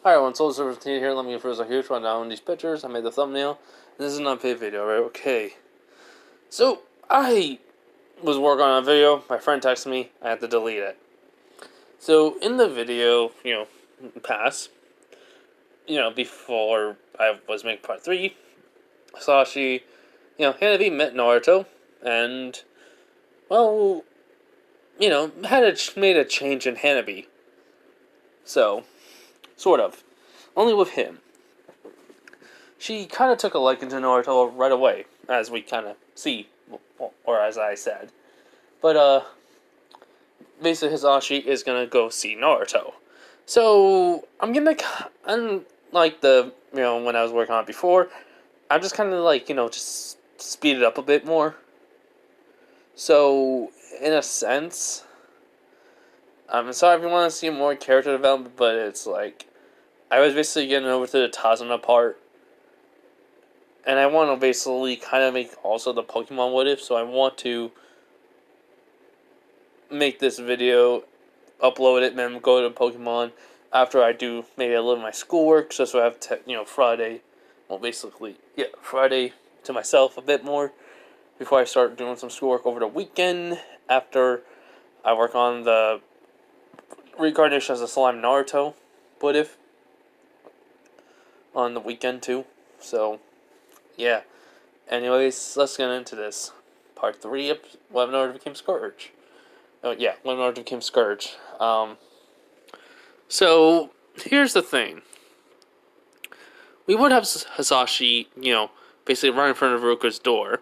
Hi everyone, Soul Server here. Let me first a huge rundown on these pictures. I made the thumbnail. This is an unpaid video, right? Okay. So, I was working on a video. My friend texted me. I had to delete it. So, in the video, past, before I was making part 3, Hisashi, Hanabi met Naruto. And, well, made a change in Hanabi. So, sort of. Only with him. She kind of took a liking to Naruto right away, as we kind of see, or as I said. But, basically Hisashi is gonna go see Naruto. So, unlike when I was working on it before, I'm just kind of just speed it up a bit more. So, in a sense, I'm sorry if you want to see more character development, but it's like, I was basically getting over to the Tazuna part. And I want to basically kind of make also the Pokemon what if, so I want to make this video, upload it, and then go to Pokemon after I do maybe a little of my schoolwork, so I have Friday, Friday to myself a bit more before I start doing some schoolwork over the weekend after I work on the reincarnation as a slime Naruto what if on the weekend too. So yeah. Anyways, let's get into this. Part 3 of when Naruto became Scourge. Oh, yeah, when Naruto became Scourge. So, here's the thing. We would have Hisashi, basically right in front of Ruka's door,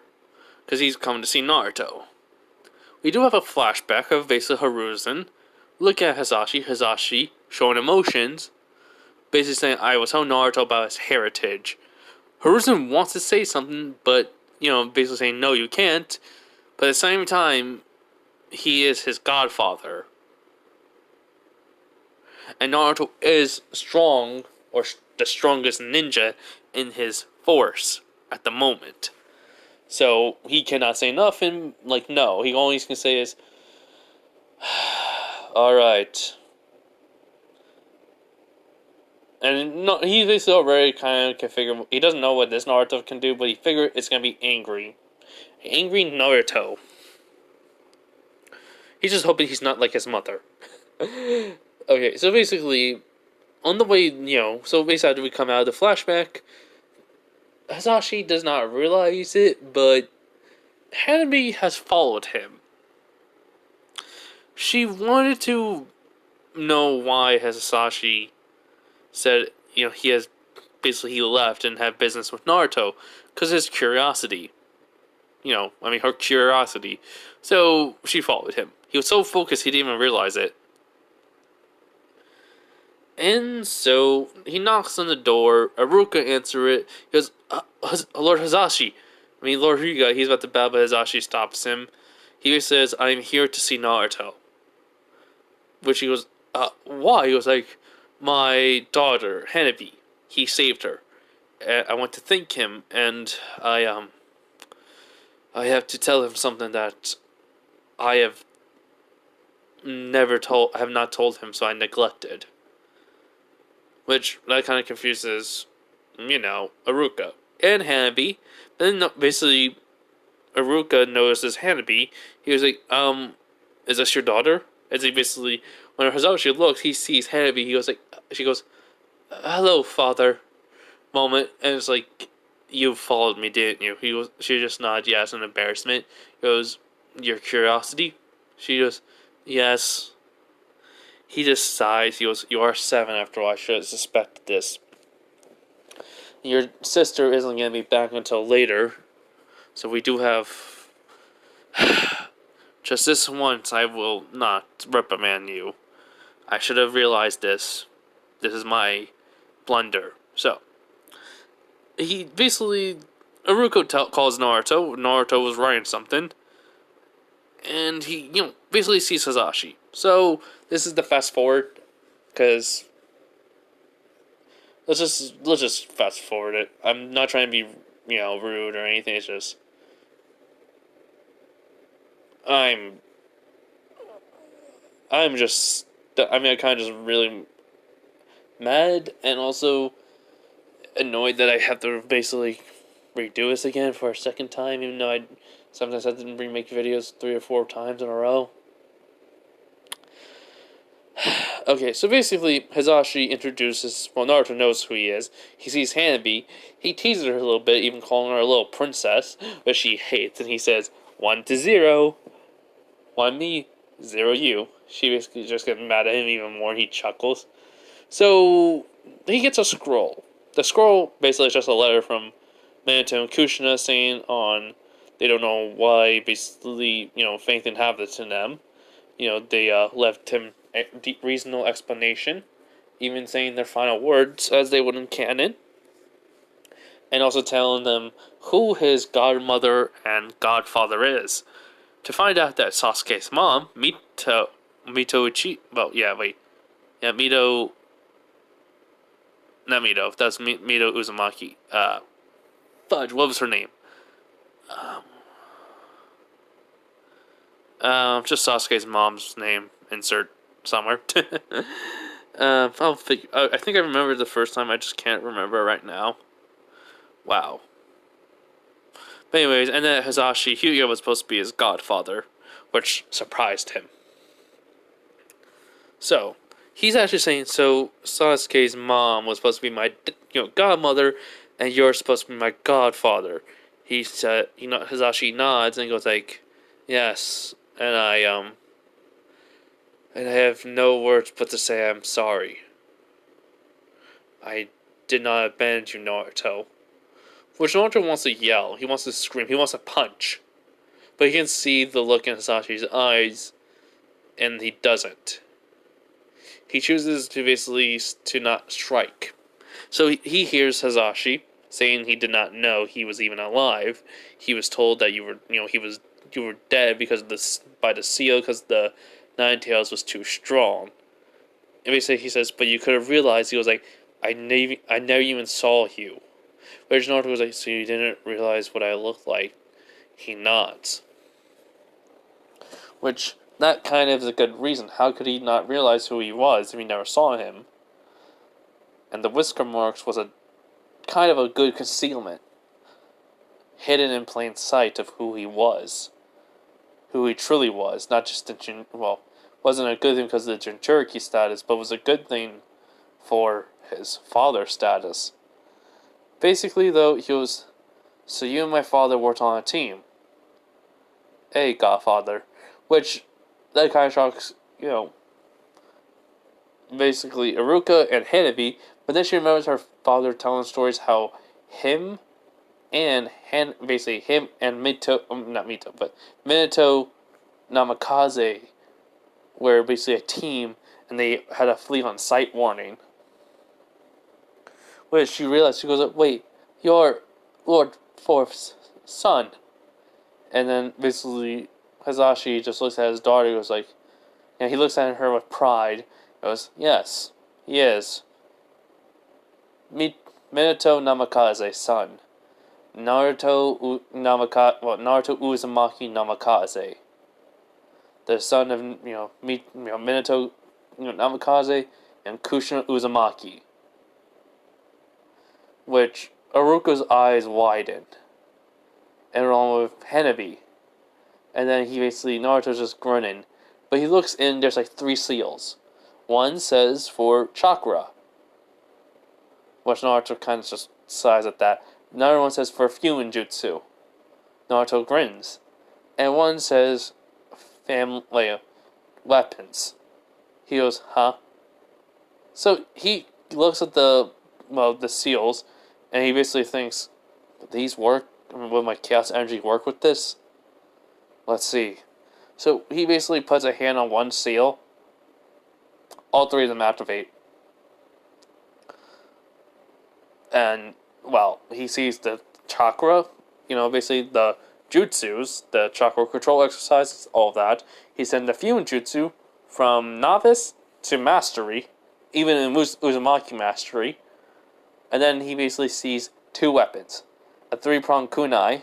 because he's coming to see Naruto. We do have a flashback of basically Hiruzen. Look at Hisashi showing emotions, basically saying, I was telling Naruto about his heritage. Hiruzen wants to say something, but, basically saying, no, you can't. But at the same time, he is his godfather. And Naruto is strong, or the strongest ninja in his force at the moment. So, he cannot say nothing, no. He always can say is, alright. And no, he basically already kind of can figure. He doesn't know what this Naruto can do, but he figured it's gonna be angry. Angry Naruto. He's just hoping he's not like his mother. Okay, so basically, on the way, after we come out of the flashback, Hisashi does not realize it, but Hanabi has followed him. She wanted to know why Hisashi said, he he left and had business with Naruto, because his curiosity. Her curiosity. So, she followed him. He was so focused, he didn't even realize it. And so, he knocks on the door, Aruka answers it, he goes, Lord Hisashi. Lord Hyuga, he's about to bow, but Hisashi stops him. He says, I'm here to see Naruto. Which he goes, why? He was like, my daughter, Hanabi, he saved her. I want to thank him, and I have to tell him something that I have not told him, so I neglected. Which, that kind of confuses, Aruka and Hanabi. Then, basically, Aruka notices Hanabi. He was like, is this your daughter? As he basically, when Hisashi looks, he sees Hanabi. She goes, hello, father. Moment, and it's like, you followed me, didn't you? She just nodded yes in embarrassment. He goes, your curiosity? She goes, yes. He just sighs. He goes, you are 7 after all. I should have suspected this. Your sister isn't going to be back until later. So we do have... Just this once, I will not reprimand you. I should have realized this. This is my blunder. So, he basically... Aruka calls Naruto. Naruto was writing something. And he, basically sees Hisashi. So, this is the fast forward. Because... Let's just fast forward it. I'm not trying to be, rude or anything. It's just... I kind of just really... mad and also annoyed that I have to basically redo this again for a second time, even though I sometimes have to remake videos 3 or 4 times in a row. Okay, so basically, Hisashi introduces, well, Naruto knows who he is. He sees Hanabi. He teases her a little bit, even calling her a little princess, which she hates, and he says, 1-0. 1 me, 0 you. She basically just gets mad at him even more. He chuckles. So, he gets a scroll. The scroll basically is just a letter from Minato and Kushina saying they don't know why, basically, if anything happened to them. They left him a deep, reasonable explanation, even saying their final words as they would in canon, and also telling them who his godmother and godfather is. To find out that Sasuke's mom, Mito not Mito, that's Mito Uzumaki. Fudge, what was her name? Just Sasuke's mom's name. Insert somewhere. I'll figure. I think I remember the first time. I just can't remember right now. Wow. But anyways, and then Hisashi Hyuga was supposed to be his godfather, which surprised him. So he's actually saying, so Sasuke's mom was supposed to be my godmother, and you're supposed to be my godfather. He said, Hisashi nods and goes like, yes, and I have no words but to say I'm sorry. I did not abandon you, Naruto. Which Naruto wants to yell, he wants to scream, he wants to punch. But you can see the look in Hisashi's eyes, and he doesn't. He chooses to basically to not strike. So he hears Hisashi saying he did not know he was even alive. He was told that you were dead by the seal because the Nine Tails was too strong. And basically he says, but you could have realized. He was like, I never even saw you. Which Naruto was like, so you didn't realize what I looked like? He nods. Which, that kind of is a good reason. How could he not realize who he was if he never saw him? And the whisker marks was a kind of a good concealment. Hidden in plain sight of who he was. Who he truly was. Not just wasn't a good thing because of the Jinchuriki status, but was a good thing for his father status. Basically, though, he was, so you and my father worked on a team. Hey, godfather. Which, that kind of shocks, basically Iruka and Hanabi, but then she remembers her father telling stories how him and Minato Namikaze were basically a team, and they had a flee on sight warning. Which she realized, she goes, wait, you're Lord Fourth's son. And then basically Hisashi just looks at his daughter and goes like, he looks at her with pride. He goes, yes, he is. Minato Namikaze's son. Naruto Uzumaki Namikaze. The son of, Minato Namikaze and Kushina Uzumaki. Which Iruka's eyes widened. And along with Hanabi. And then Naruto's just grinning. But he looks in, there's like 3 seals. One says for chakra. Which Naruto kind of just sighs at that. Another one says for Fuin Jutsu. Naruto grins. And one says weapons. He goes, huh? So he looks at the seals, and he basically thinks, these work? Will my chaos energy work with this? Let's see. So he basically puts a hand on one seal. All 3 of them activate. And, he sees the chakra, basically the jutsus, the chakra control exercises, all of that. He sent the Fuin Jutsu from novice to mastery, even in Uzumaki mastery. And then he basically sees 2 weapons. A 3-pronged kunai,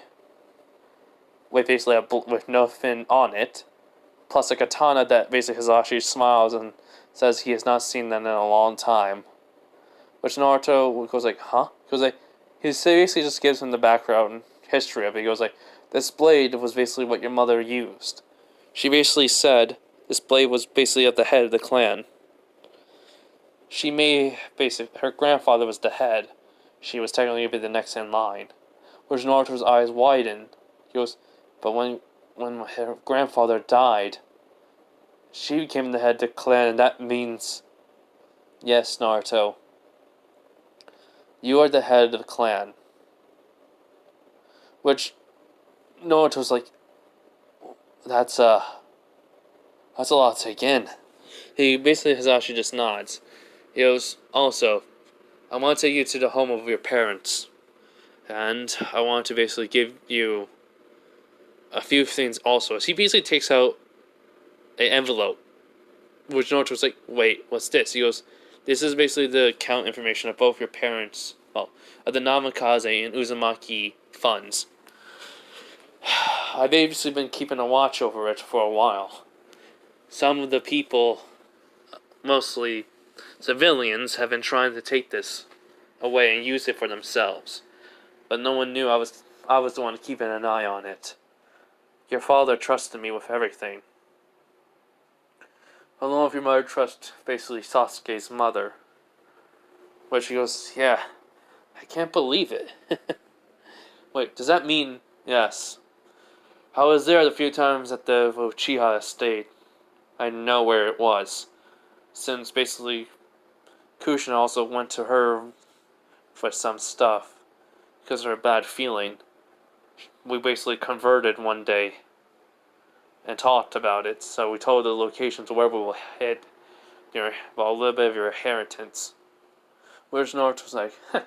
with basically with no fin on it, plus a katana that basically Hisashi smiles and says he has not seen that in a long time. Which Naruto goes like, huh? He basically just gives him the background history of it. He goes like, this blade was basically what your mother used. She basically said this blade was basically at the head of the clan. Her grandfather was the head. She was technically going to be the next in line. Which Naruto's eyes widened. He goes, but when her grandfather died, she became the head of the clan, and that means, yes, Naruto, you are the head of the clan. Which Naruto's like, that's a lot to take in. Hisashi just nods. He goes, also, I want to take you to the home of your parents. And I want to basically give you a few things also. So he basically takes out an envelope. Which Naruto's like, wait, what's this? He goes, this is basically the account information of both your parents, well, of the Namikaze and Uzumaki funds. I've basically been keeping a watch over it for a while. Some of the people, mostly civilians, have been trying to take this away and use it for themselves. But no one knew I was the one keeping an eye on it. Your father trusted me with everything. I don't know if your mother trusts basically Sasuke's mother. Which he goes, yeah, I can't believe it. Wait, does that mean, yes. I was there the few times at the Uchiha estate. I know where it was. Since basically Kushina also went to her for some stuff. Because of her bad feeling. We basically converted one day. And talked about it. So we told the locations where we will head. A little bit of your inheritance. Whereas Naruto was like, I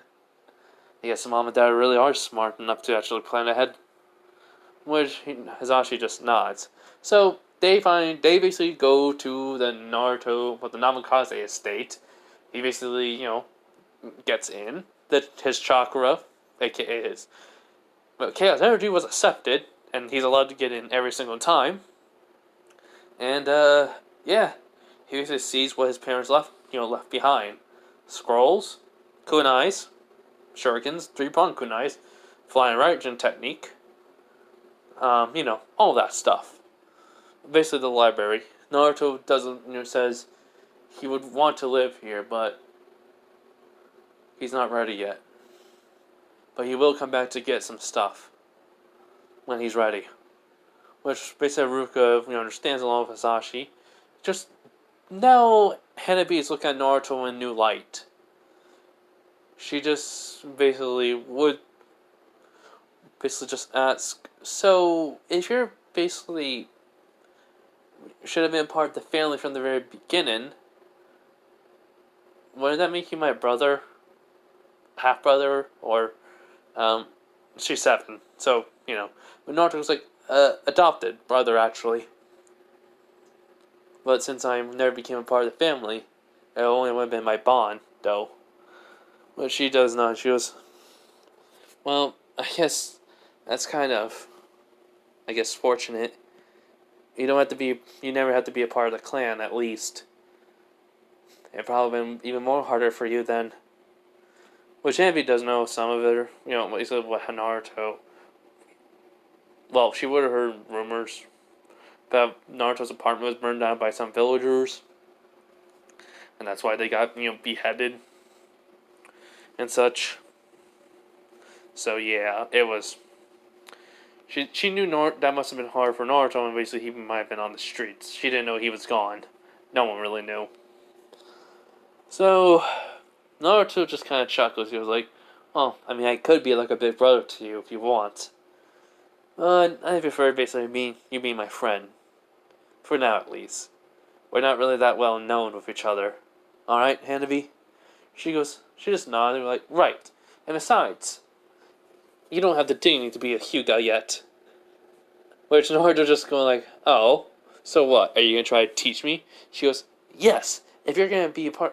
guess mom and dad really are smart enough to actually plan ahead. Which Hisashi just nods. So they basically go to the Namikaze estate. He basically, gets in. His chakra, aka his chaos energy, was accepted, and he's allowed to get in every single time. And he basically sees what his parents left behind. Scrolls, kunais, shurikens, 3-pronged kunais, flying Raijin technique. All that stuff. Basically, the library. Naruto says he would want to live here, but he's not ready yet. But he will come back to get some stuff when he's ready. Which basically Ruka, understands along with Hisashi. Just now, Hanabi is looking at Naruto in a new light. She just would just ask, so if you're basically should have been part of the family from the very beginning, wouldn't that make you my brother, half brother, or she's 7, so but Naruto was like adopted brother actually. But since I never became a part of the family, it only would have been my bond though. But she does not. She goes, well, I guess that's kind of, fortunate. You never have to be a part of the clan, at least. It probably been even more harder for you then. Which Hanabi does know some of it, he said what Naruto. Well, she would have heard rumors about Naruto's apartment was burned down by some villagers. And that's why they got, beheaded. And such. So yeah, it was. She knew that must have been hard for Naruto, and basically he might have been on the streets. She didn't know he was gone. No one really knew. So Naruto just kind of chuckles. He was like, "Well, I could be like a big brother to you if you want. I prefer basically you being my friend. For now, at least. We're not really that well known with each other. All right, Hanabi?" She just nodded, like, right. And besides, you don't have the dignity to be a Hyuga yet. Which Naruto just going like, oh, so what? Are you gonna try to teach me? She goes, yes. If you're gonna be if I'm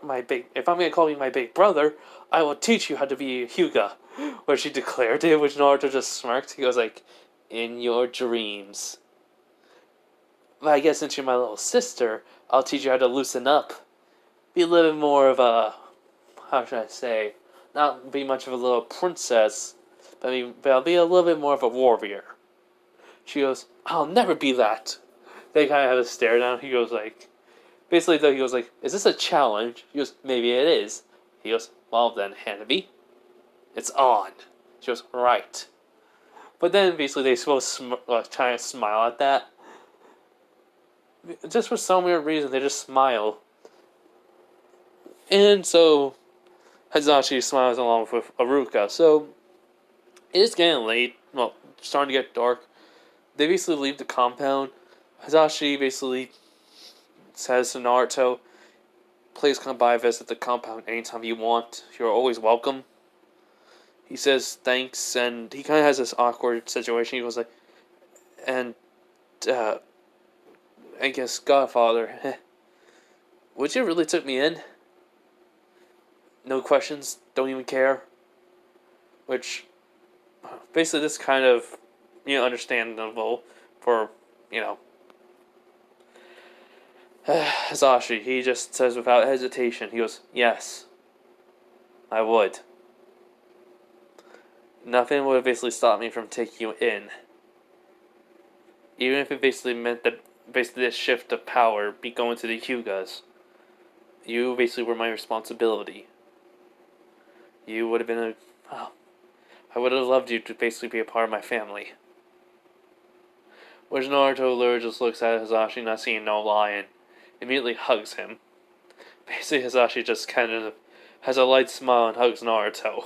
gonna call you my big brother, I will teach you how to be a Hyuga. Where she declared it, which Naruto just smirked. He goes like, in your dreams. But I guess since you're my little sister, I'll teach you how to loosen up. Be a little more of a how should I say, not be much of a little princess, but I'll be a little bit more of a warrior. She goes, I'll never be that. They kind of have a stare down. He goes like, basically though, he goes like, is this a challenge? He goes, maybe it is. He goes, well then, Hanabi, it's on. She goes, right. But then basically they both try to smile at that. Just for some weird reason, they just smile. And so Hisashi smiles along with Aruka. So it is getting late. Well, starting to get dark. They basically leave the compound. Hisashi basically says to Naruto, please come by and visit the compound anytime you want. You're always welcome. He says thanks, and he kind of has this awkward situation. He goes like, and, I guess, Godfather, would you really took me in? No questions, don't even care. Which, basically this kind of, understandable for, Hisashi. He just says without hesitation, he goes, yes, I would. Nothing would basically stop me from taking you in. Even if it basically meant that basically this shift of power be going to the Hyugas. You basically were my responsibility. You would have been I would have loved you to basically be a part of my family. Which Naruto literally just looks at Hisashi, not seeing no lie, and immediately hugs him. Basically, Hisashi just kind of has a light smile and hugs Naruto.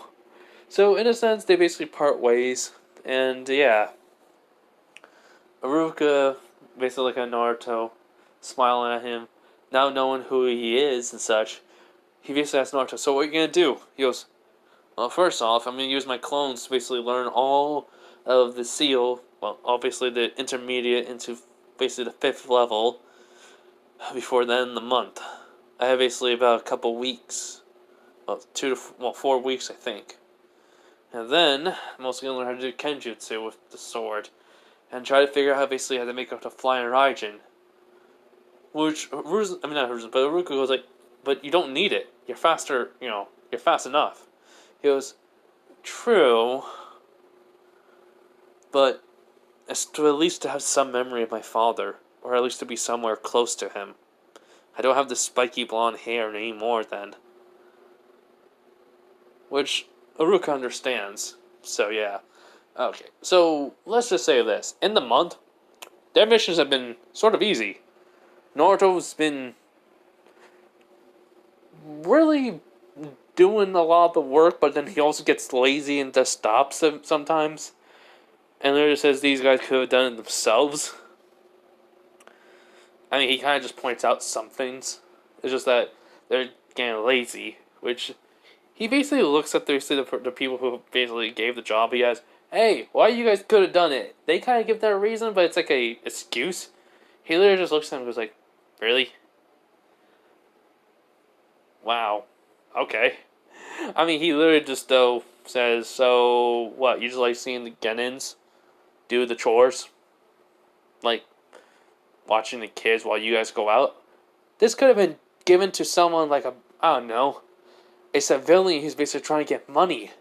So, in a sense, they basically part ways, and yeah. Aruka basically looking at Naruto, smiling at him, now knowing who he is and such. He basically asks Naruto, so what are you going to do? He goes, well, first off, I'm going to use my clones to basically learn all of the seal, well, obviously the intermediate into basically the 5th level, before the end of the month. I have basically about a couple weeks, well, 4 weeks, I think. And then, I'm also going to learn how to do Kenjutsu with the sword. And try to figure out how to make up the flying Raijin. Which, not Hiruzen, but Aruka goes like, but you don't need it. You're faster, you're fast enough. He goes, true. But, it's to at least to have some memory of my father. Or at least to be somewhere close to him. I don't have the spiky blonde hair anymore then. Which Aruka understands. So yeah. Okay, so let's just say this. In the month, their missions have been sort of easy. Naruto's been really doing a lot of the work, but then he also gets lazy and just stops sometimes. And literally says these guys could have done it themselves. I mean, he kind of just points out some things. It's just that they're getting lazy, which he basically looks at the people who basically gave the job. He has, hey, why you guys could have done it? They kind of give that a reason, but it's like a excuse. He literally just looks at him and goes like, really? Wow. Okay. I mean, he literally just, though, says, so, what, you just like seeing the Genins do the chores? Like, watching the kids while you guys go out? This could have been given to someone like I don't know, a civilian who's basically trying to get money.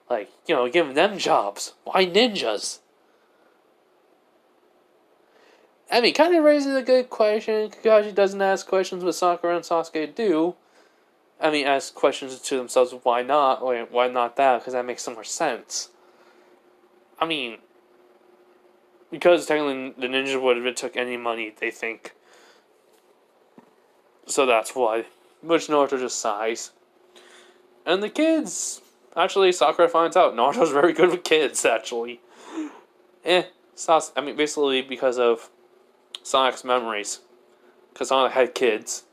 Like, giving them jobs. Why ninjas? I mean, kind of raises a good question. Kakashi doesn't ask questions, but Sakura and Sasuke do. I mean, ask questions to themselves, why not? Or why not that? Because that makes some more sense. I mean, because technically the ninja would have took any money, they think. So that's why. Which Naruto just sighs. And the kids... Actually, Sakura finds out Naruto's very good with kids, actually. Basically because of Sonic's memories. Because Sonic had kids.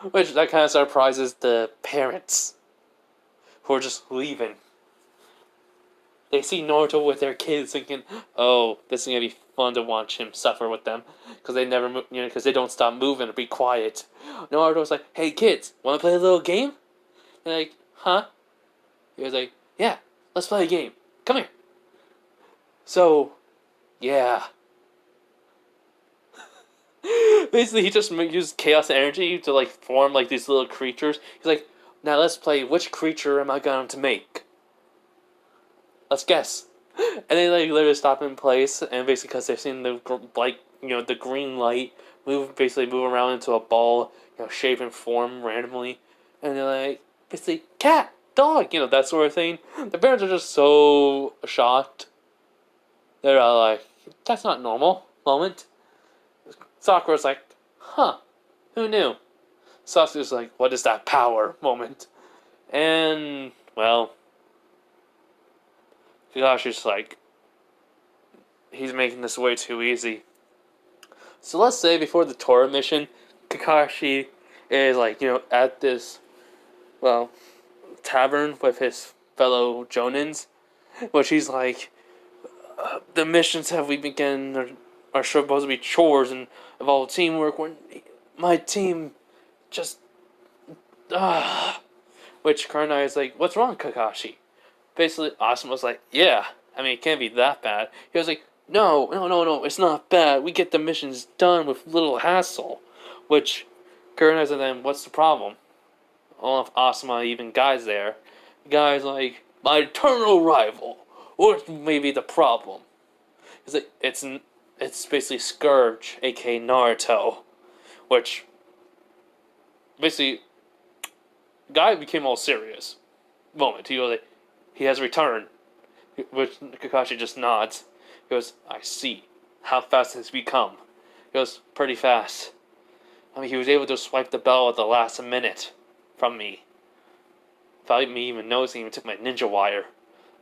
Which, that kind of surprises the parents. Who are just leaving. They see Naruto with their kids thinking, oh, this is going to be fun to watch him suffer with them. Because they never move, because they don't stop moving or be quiet. Naruto's like, hey kids, want to play a little game? They're like, huh? He was like, yeah, let's play a game. Come here. So, yeah. Basically, he just used chaos energy to like form like these little creatures. He's like, now let's play. Which creature am I going to make? Let's guess. And they like literally stop in place, and basically because they've seen the the green light basically move around into a ball, shape and form randomly, and they're like basically cat, dog, that sort of thing. The parents are just so shocked. They're all like, that's not normal. Moment. Sakura's like, huh, who knew? Sasuke's like, what is that power? Moment. And, well, Kakashi's like, he's making this way too easy. So let's say before the Tora mission, Kakashi is like, at this, well, tavern with his fellow Jonins, which he's like, the missions have we begun are supposed to be chores and involve teamwork when my team just which Karnai is like, what's wrong, Kakashi? Basically Asuma's like, yeah, I mean it can't be that bad. He was like, no, it's not bad. We get the missions done with little hassle. Which Karnai's like, then what's the problem? I don't know if Asuma even guys there. The guy's like, my eternal rival. What may be the problem? He's like, it's basically Scourge, aka Naruto, which basically guy became all serious. Moment he goes like, he has returned, which Kakashi just nods. He goes, I see. How fast has he become? He goes, pretty fast. I mean, he was able to swipe the bell at the last minute from me, without me even noticing. He even took my ninja wire.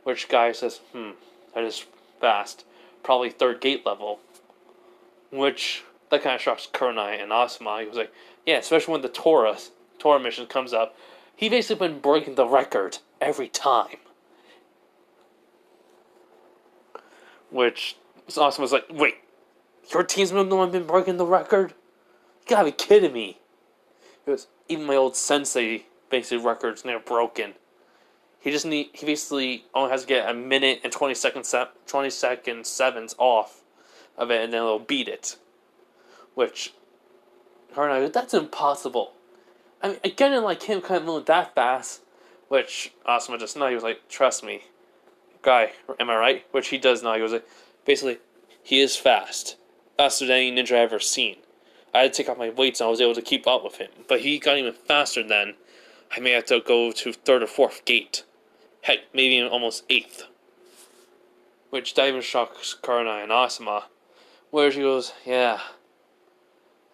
Which guy says, that is fast. Probably third gate level. Which, that kind of shocks Kurenai and Asuma. He was like, yeah, especially when the Tora mission comes up. He basically been breaking the record every time. Which, Asuma's like, wait, your team's been the one been breaking the record? You gotta be kidding me. He goes, even my old sensei basically records never broken. He basically only has to get a minute and 20 seconds sevens off of it, and then he'll beat it. Which, Karnai, that's impossible. I mean, again, like him kind of moving that fast, which Asuma just know. He was like, trust me, guy, am I right? Which he does know. He was like, basically, he is fast. Faster than any ninja I've ever seen. I had to take off my weights and I was able to keep up with him. But he got even faster then. I may have to go to third or fourth gate. Heck, maybe even almost 8th. Which that even shocks Karnai and Asuma. Where she goes, yeah.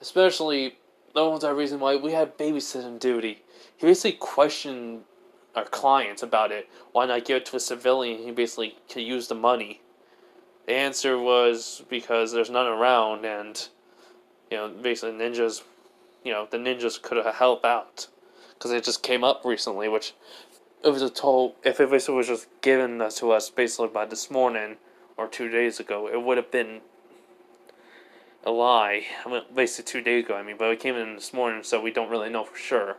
Especially, that was our reason why we had babysitting duty. He basically questioned our clients about it. Why not give it to a civilian? He basically could use the money. The answer was because there's none around, and basically ninjas, the ninjas could have helped out because it just came up recently. Which it was if it was just given to us basically by this morning or 2 days ago, it would have been a lie. I mean, basically 2 days ago. But it came in this morning, so we don't really know for sure.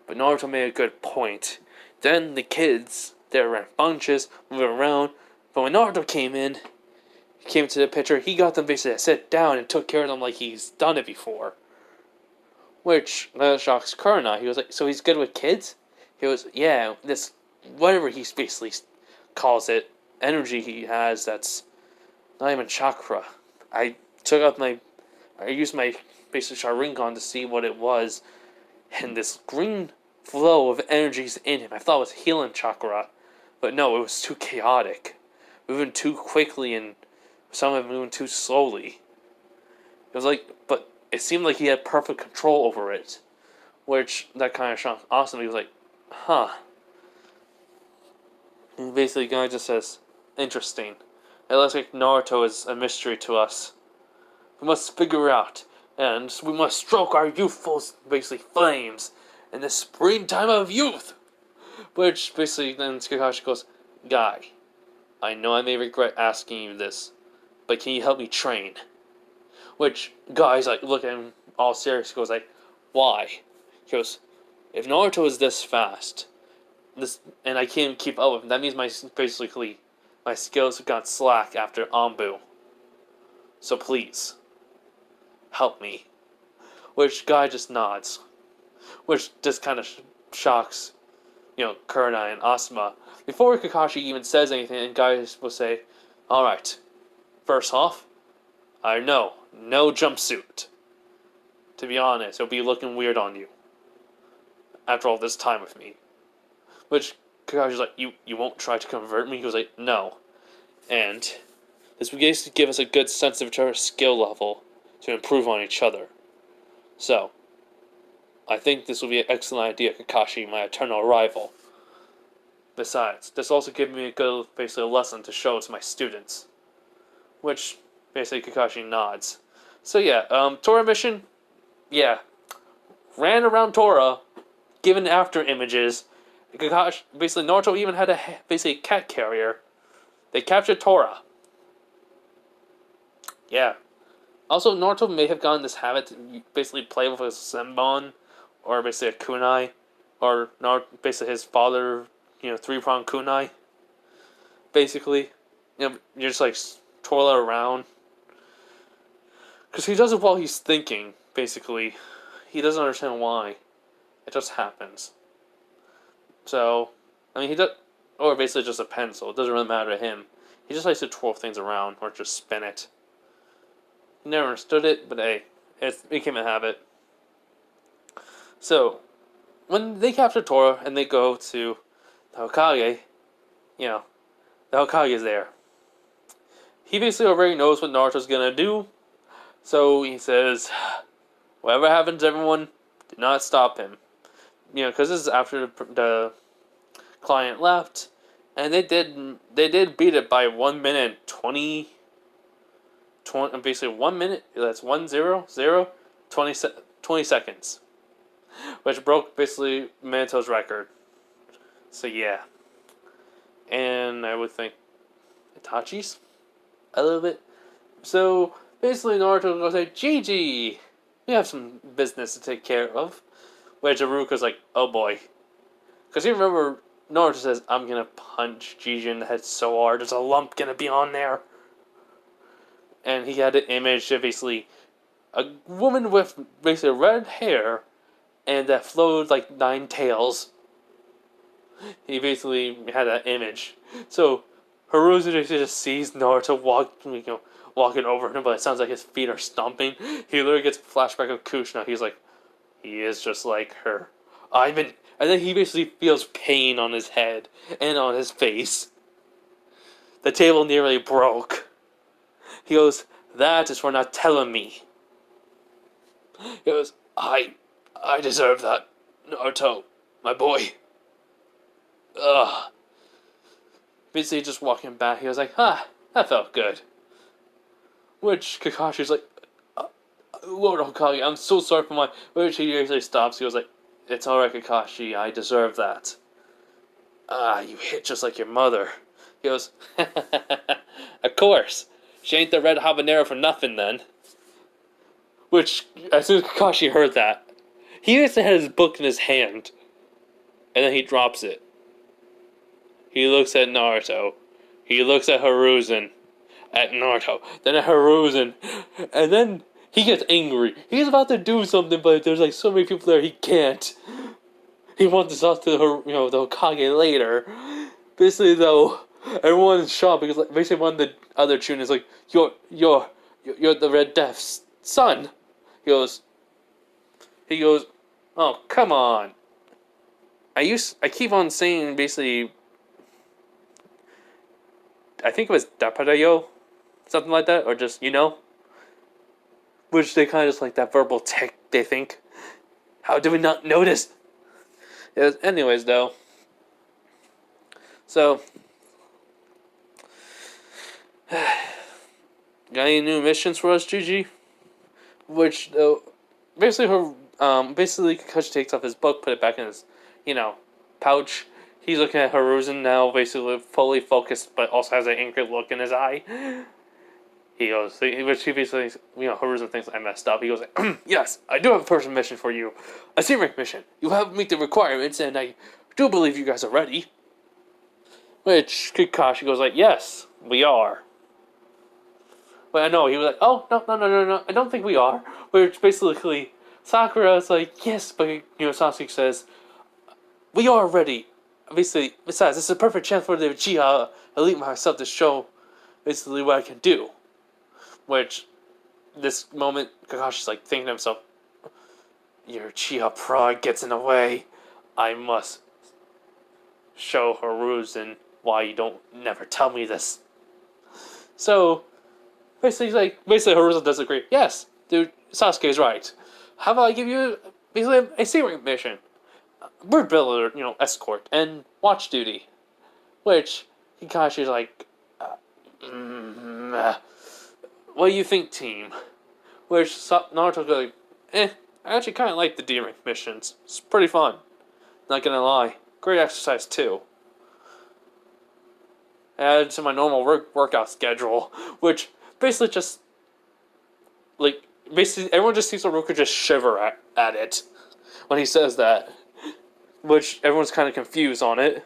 But Naruto made a good point. Then the kids, they were in bunches, moving around. But when Naruto came to the picture, he got them basically to sit down and took care of them like he's done it before. Which shocks Kurna. He was like, so he's good with kids? He was, yeah, this, whatever he basically calls it, energy he has that's not even chakra. I used my basic Sharingan to see what it was, and this green flow of energies in him, I thought it was healing chakra, but no, it was too chaotic. Moving too quickly and some of it moving too slowly. It was like, but it seemed like he had perfect control over it, which that kind of shocked Austin. He was like, huh. And basically, the guy just says, interesting. It looks like Naruto is a mystery to us. We must figure out, and we must stroke our youthful, basically, flames in the springtime of youth. Which, basically, then Kakashi goes, guy, I know I may regret asking you this, but can you help me train? Which, guy's like, look at him all serious, he goes like, why? He goes, if Naruto is this fast, and I can't keep up with him, that means my skills have got slack after Anbu. So please, help me. which Guy just nods, which just kind of shocks, Kurenai and Asuma. Before Kakashi even says anything, and Guy will say, "Alright, first off, I know, no jumpsuit. To be honest, it'll be looking weird on you. After all this time with me." Which Kakashi's like, you won't try to convert me? He was like, no. And this will basically give us a good sense of each other's skill level to improve on each other. So, I think this will be an excellent idea, Kakashi, my eternal rival. Besides, this also gives me a good, basically, lesson to show to my students. Which, basically, Kakashi nods. So yeah, Tora mission, yeah. Ran around Tora, given after images. Kakashi, basically, Naruto even had a cat carrier. They captured Tora. Yeah. Also, Naruto may have gotten this habit to basically play with a Senbon, or basically a kunai, or basically his father, three-pronged kunai. Basically, you're just like twirl it around. Because he does it while he's thinking, basically. He doesn't understand why. It just happens. So, I mean, he does, or basically just a pencil. It doesn't really matter to him. He just likes to twirl things around, or just spin it. He never understood it, but hey, it became a habit. So, when they capture Tora and they go to the Hokage, the Hokage is there. He basically already knows what Naruto's gonna do, so he says, "Whatever happens, everyone, do not stop him." Because this is after the client left, and they did beat it by 1 minute 20 basically 1 minute. That's 20 seconds, which broke basically Minato's record. So yeah, and I would think Itachi's a little bit. So basically, Naruto goes like, "GG, we have some business to take care of." Which Iruka's like, "Oh boy," because you remember Naruto says, "I'm gonna punch Gigi in the head so hard, there's a lump gonna be on there." And he had an image of basically a woman with basically red hair and that flowed like 9 tails. He basically had that image. So Hiruka just sees Naruto walking over him, but it sounds like his feet are stomping. He literally gets a flashback of Kushina. He's like, he is just like her. And then he basically feels pain on his head and on his face. The table nearly broke. He goes, "That is for not telling me." He goes, I deserve that, Naruto, my boy. Ugh. Basically just walking back, he was like, that felt good. Which Kakashi's like, "Lord Hokage, I'm so sorry for my..." Which he usually stops. He goes like, "It's alright, Kakashi, I deserve that." You hit just like your mother." He goes, "Of course. She ain't the red habanero for nothing then." Which, as soon as Kakashi heard that, he basically had his book in his hand. And then he drops it. He looks at Naruto. He looks at Hiruzen. At Naruto. Then at Hiruzen. And then he gets angry. He's about to do something, but there's like so many people there he can't. He wants to talk to the Hokage later. Basically, though, everyone's shocked because like, basically one of the other Chunin is like, You're the Red Death's son." He goes, "Oh, come on. I keep on saying basically, I think it was Daparayo, something like that, or just, which they kind of just like that verbal tick, they think. How did we not notice?" Anyways, though. So, got any new missions for us, Gigi? Which, though, basically Kakashi takes off his book, put it back in his, pouch. He's looking at Hiruzen now, basically fully focused, but also has an angry look in his eye. He goes, which he basically, Hiruzen thinks I messed up. He goes, "Yes, I do have a personal mission for you. A C-rank mission. You have to meet the requirements, and I do believe you guys are ready." Which Kakashi goes like, "Yes, we are." But I know, he was like, "Oh, no, I don't think we are." Which basically, Sakura's like, yes, but Sasuke says, we are ready. Basically, besides, this is a perfect chance for the Uchiha elite myself to show basically what I can do. Which, this moment, Kakashi's like thinking to himself, your Uchiha pride gets in the way. I must show Hiruzen why you don't never tell me this. So, basically Hiruzen does agree. Yes, dude, Sasuke is right. How about I give you basically a secret mission? Bird builder, escort, and watch duty. Which, Kakashi's like, what do you think, team? Which Naruto's like, I actually kind of like the D-rank missions. It's pretty fun. Not gonna lie. Great exercise, too. Added to my normal workout schedule, which basically just, basically everyone just sees Haruka just shiver at it when he says that. Which everyone's kind of confused on it.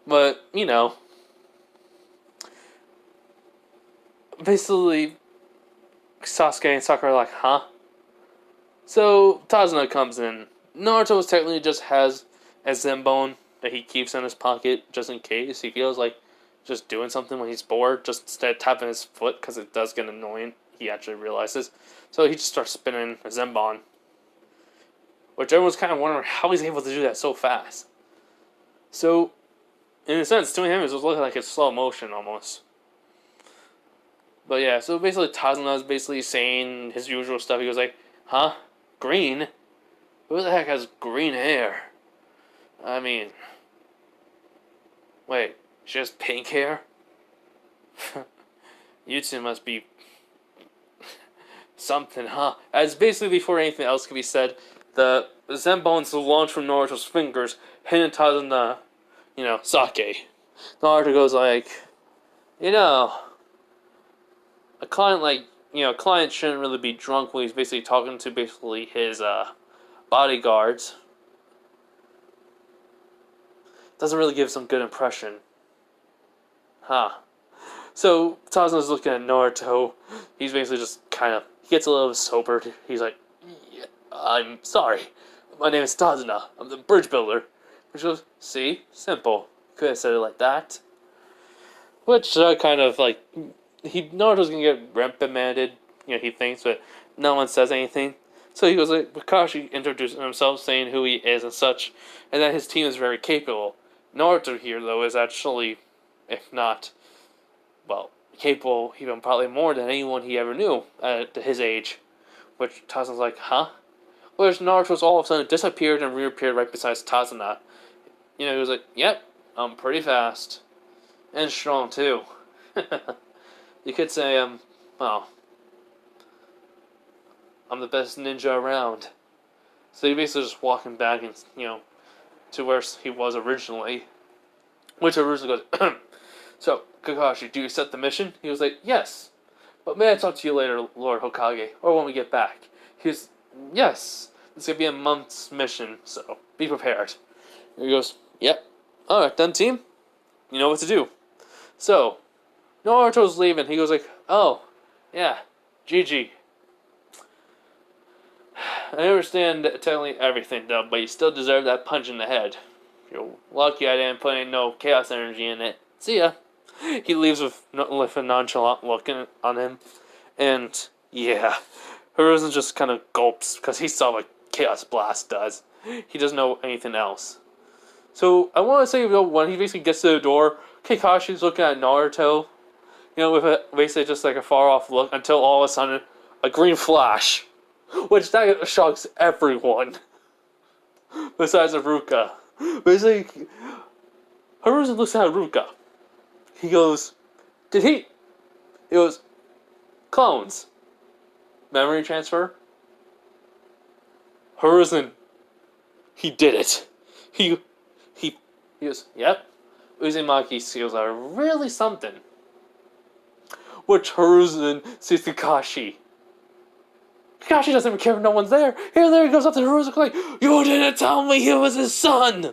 But, basically, Sasuke and Sakura are like, huh? So, Tazuna comes in. Naruto technically just has a Zenbone that he keeps in his pocket just in case he feels like just doing something when he's bored, just instead of tapping his foot because it does get annoying. He actually realizes. So he just starts spinning a Zenbone. Which everyone's kind of wondering how he's able to do that so fast. So, in a sense, to him, it was looking like it's slow motion almost. But yeah, so basically Tazuna's basically saying his usual stuff. He goes like, huh? Green? Who the heck has green hair? I mean, wait, she has pink hair? You two must be something, huh? As basically before anything else can be said, the Zenbones launch from Naruto's fingers, hitting Tazuna, Sake. Naruto goes like, a client shouldn't really be drunk when he's basically talking to basically his bodyguards. Doesn't really give some good impression. Huh. So, Tazuna's looking at Naruto. He's basically just he gets a little sobered. He's like, yeah, I'm sorry. My name is Tazuna. I'm the bridge builder. Which goes, see? Simple. Could have said it like that. Which, Naruto's gonna get reprimanded, he thinks, but no one says anything. So he goes like, Kakashi introducing himself, saying who he is and such, and that his team is very capable. Naruto here, though, is actually, if not, capable even probably more than anyone he ever knew at his age. Which Tazuna's like, huh? Whereas Naruto's all of a sudden disappeared and reappeared right beside Tazuna. He was like, yep, I'm pretty fast. And strong, too. You could say, I'm the best ninja around. So he basically just walking back and, to where he was originally. Which originally goes, so, Kakashi, do you accept the mission? He was like, yes. But may I talk to you later, Lord Hokage, or when we get back? He was, yes. It's going to be a month's mission, so be prepared. And he goes, yep. Alright then, team. You know what to do. So, Naruto's leaving. He goes like, oh, yeah, GG. I understand technically everything, though, but you still deserve that punch in the head. You're lucky I didn't put any no chaos energy in it. See ya. He leaves with a nonchalant look on him. And, yeah, Hiruzen just kind of gulps, because he saw what Chaos Blast does. He doesn't know anything else. So, I want to say, when he basically gets to the door, Kakashi's looking at Naruto, with basically just like a far-off look, until all of a sudden, a green flash. Which that shocks everyone. Besides Haruka. Basically, Hiruzen looks at Haruka. He goes, He goes, clones. Memory transfer? Hiruzen, he did it. He goes, yep. Uzumaki skills are really something. Which Hiruzen sees Kakashi. Kakashi doesn't even care if no one's there. There he goes up to Hiruzen like, you didn't tell me he was his son!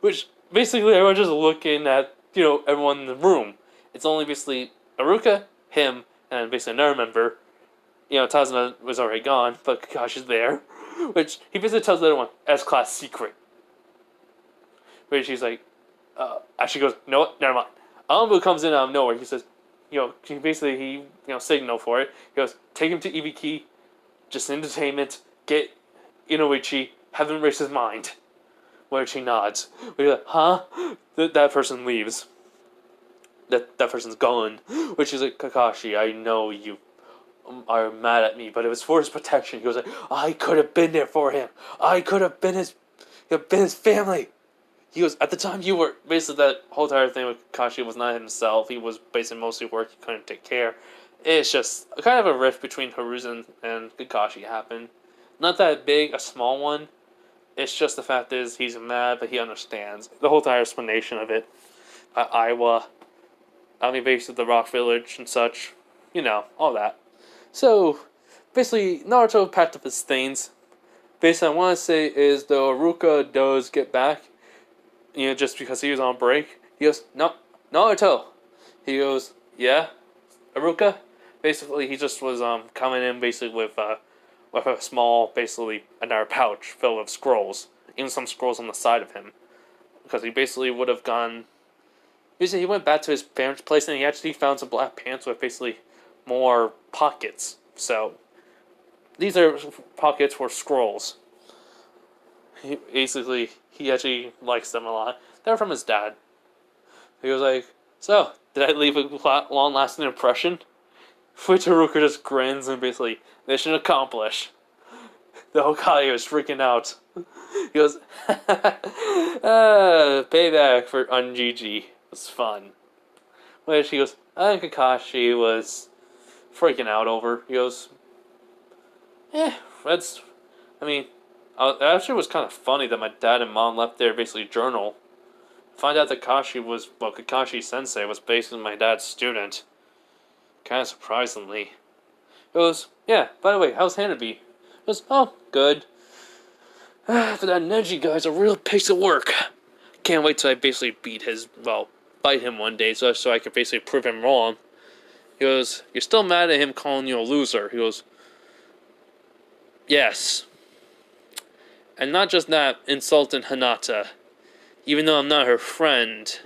Which, basically, everyone's just looking at, everyone in the room. It's only basically Haruka, him, and basically another member. Tazuna was already gone, but Kakashi's there. Which, he basically tells the other one, S-Class secret. Which he's like, actually goes, no, never mind. Anbu comes in out of nowhere. He says, he signal for it. He goes, take him to Ibiki, just entertainment, get Inoichi, have him raise his mind. Which he nods. We're like, huh? That person leaves. That person's gone. Which is like, Kakashi, I know you are mad at me, but it was for his protection. He goes like, I could have been there for him. I could have been his family. He goes, at the time you were, basically that whole entire thing with Kakashi was not himself. He was basically mostly work, he couldn't take care. It's just kind of a rift between Hiruzen and Kakashi happened. Not that big, a small one. It's just the fact is he's mad, but he understands. The whole entire explanation of it. Iowa. Basically the Rock Village and such. All that. So, basically, Naruto packed up his things. Basically, I want to say is, though Iruka does get back, just because he was on break, he goes, no, Naruto. He goes, yeah, Iruka? Basically, he just was coming in basically with a small, basically, another pouch filled with scrolls. Even some scrolls on the side of him. Because he basically would have gone... Basically, he went back to his parents' place and he actually found some black pants with basically more pockets. So, these are pockets for scrolls. He actually likes them a lot. They're from his dad. He was like, so, did I leave a long-lasting impression? Which Haruka just grins and basically, mission accomplished. The Hokage was freaking out. He goes, payback for Unjiji. It was fun. Which he goes, I think Kakashi was freaking out over. He goes, it actually was kind of funny that my dad and mom left their basically journal. Find out that Kakashi Sensei was basically my dad's student. Kind of surprisingly. It goes, yeah, by the way, how's Hanabi? It goes, oh, good. But that Neji guy's a real piece of work. Can't wait till I basically bite him one day so I can basically prove him wrong. He goes, you're still mad at him calling you a loser. He goes, yes. And not just that, insulting Hinata. Even though I'm not her friend.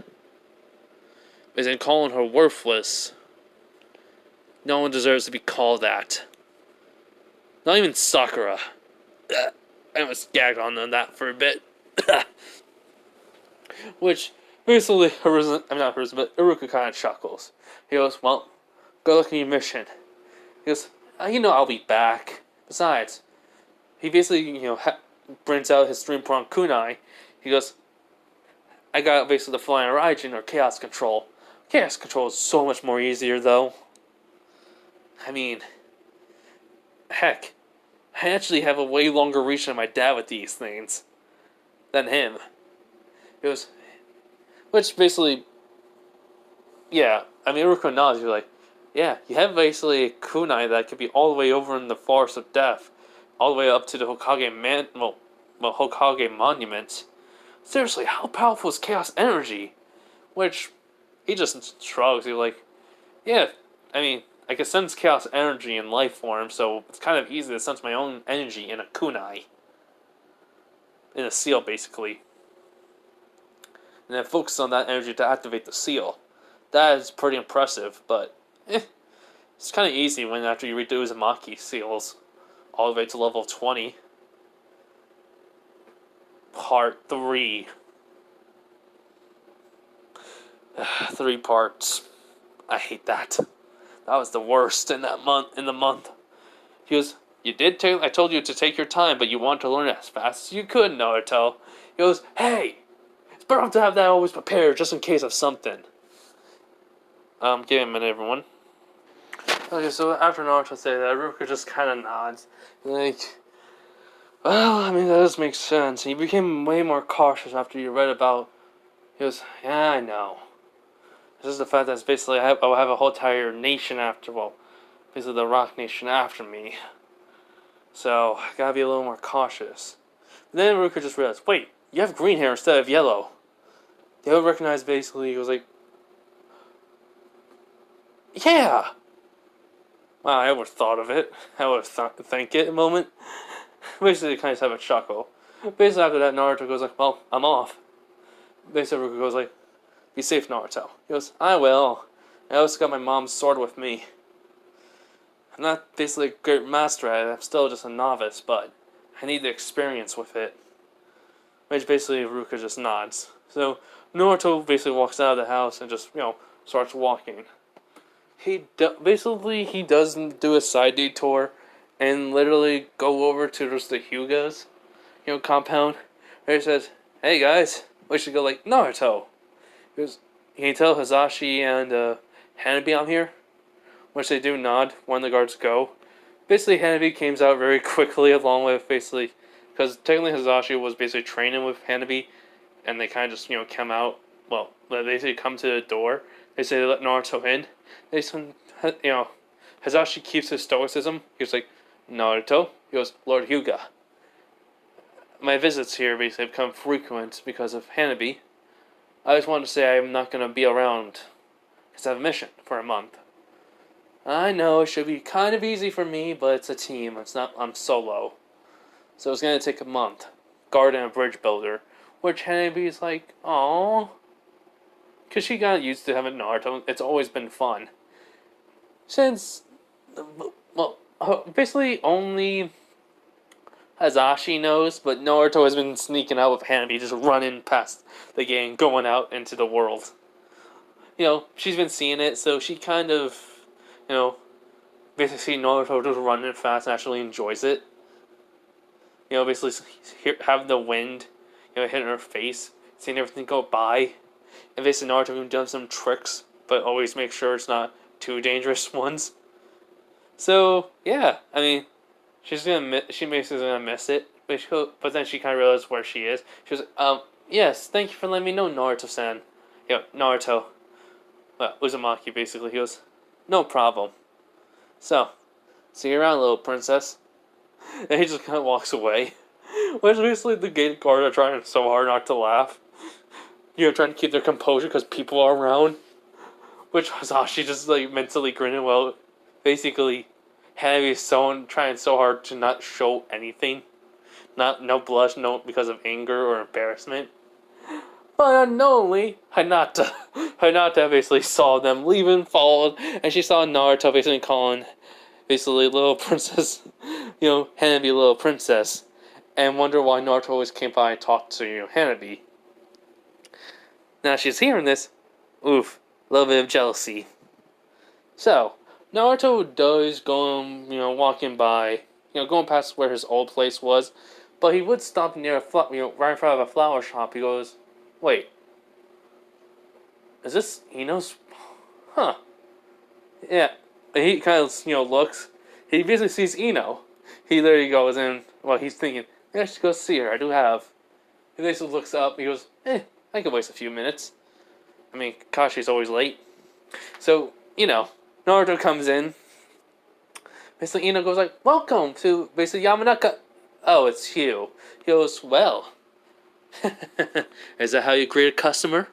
Isn't calling her worthless. No one deserves to be called that. Not even Sakura. I was gagged on that for a bit. Which, basically, Iruka kind of chuckles. He goes, well, good luck on your mission. He goes, I'll be back. Besides, he basically, brings out his 3-prong kunai. He goes, I got basically the flying Raijin or chaos control. Chaos control is so much more easier, though. Heck, I actually have a way longer reach than my dad with these things than him. It was, which basically, yeah, Iruka nods, you're like, yeah, you have basically a kunai that could be all the way over in the Forest of Death, all the way up to the Hokage Hokage Monument. Seriously, how powerful is Chaos Energy? Which, he just shrugs, he's like, yeah, I can sense chaos energy in life form, so it's kind of easy to sense my own energy in a kunai. In a seal, basically. And then focus on that energy to activate the seal. That is pretty impressive, but it's kind of easy when after you read the Uzumaki seals all the way to level 20. Part 3. 3 parts. I hate that. That was the worst in the month. He goes, I told you to take your time, but you want to learn as fast as you could, Naruto. He goes, hey, it's better to have that always prepared, just in case of something. Give me a minute, everyone. Okay, so after Naruto said that, Iruka just kind of nods. Like, well, that does make sense. He became way more cautious after you read about... He goes, yeah, I know. This is the fact that basically I will have a whole entire nation basically the Rock Nation after me. So, I gotta be a little more cautious. But then Iruka just realized, wait, you have green hair instead of yellow. They would recognize basically, he was like, yeah! Wow, I would have thought of it. I would have think it a moment. Basically, kind of have a chuckle. Basically, after that, Naruto goes like, well, I'm off. Basically, Ruka goes like, be safe, Naruto. He goes, I will. I also got my mom's sword with me. I'm not basically a great master at it. I'm still just a novice, but I need the experience with it. Which basically Ruka just nods. So Naruto basically walks out of the house and just, starts walking. He does do a side detour and literally go over to just the Hyuga's, compound. Where he says, hey guys, we should go like Naruto. He goes, can you tell Hisashi and Hanabi I'm here? Which they do nod when the guards go. Basically, Hanabi comes out very quickly along with basically, because technically Hisashi was basically training with Hanabi, and they kind of just, come out, well, they basically come to the door, they say they let Naruto in, they send, Hisashi keeps his stoicism, he was like, Naruto, he goes, Lord Hyuga, my visits here basically become frequent because of Hanabi. I just wanted to say I'm not going to be around, because I have a mission for a month. I know it should be kind of easy for me, but it's a team. I'm solo. So it's going to take a month. Guarding a bridge builder. Which Hanabi's like, aww. Because she got used to having Naruto. It's always been fun. Since, basically only Hisashi knows, but Naruto has been sneaking out with Hanabi, just running past the gang, going out into the world. She's been seeing it, so she kind of, basically see Naruto just running fast and actually enjoys it. Basically having the wind, hitting her face, seeing everything go by. And basically Naruto does some tricks, but always make sure it's not too dangerous ones. So, yeah, I mean, she basically gonna miss it. But then she kind of realizes where she is. She was yes, thank you for letting me know, Naruto-san. Naruto. Well, Uzumaki, basically. He goes, no problem. So, see you around, little princess. And he just kind of walks away. Which basically the gate guard are trying so hard not to laugh. Trying to keep their composure because people are around. Which Hisashi just like mentally grinning while basically Hanabi is trying so hard to not show anything. No blush, no because of anger or embarrassment. But unknowingly, Hinata basically saw them leaving, followed, and she saw Naruto basically calling basically little princess, Hanabi little princess, and wonder why Naruto always came by and talked to, Hanabi. Now she's hearing this, oof, a little bit of jealousy. So, Naruto does go, walking by, going past where his old place was, but he would stop near right in front of a flower shop. He goes, wait, is this Ino's? Huh. Yeah. He kind of, looks. He basically sees Ino. He literally goes in, he's thinking, maybe I should go see her. I do have. He basically looks up. He goes, I could waste a few minutes. I mean, Kakashi's always late. So, Naruto comes in. Basically, Ino goes like, welcome to, basically, Yamanaka. Oh, it's Hugh. He goes, well. Is that how you greet a customer?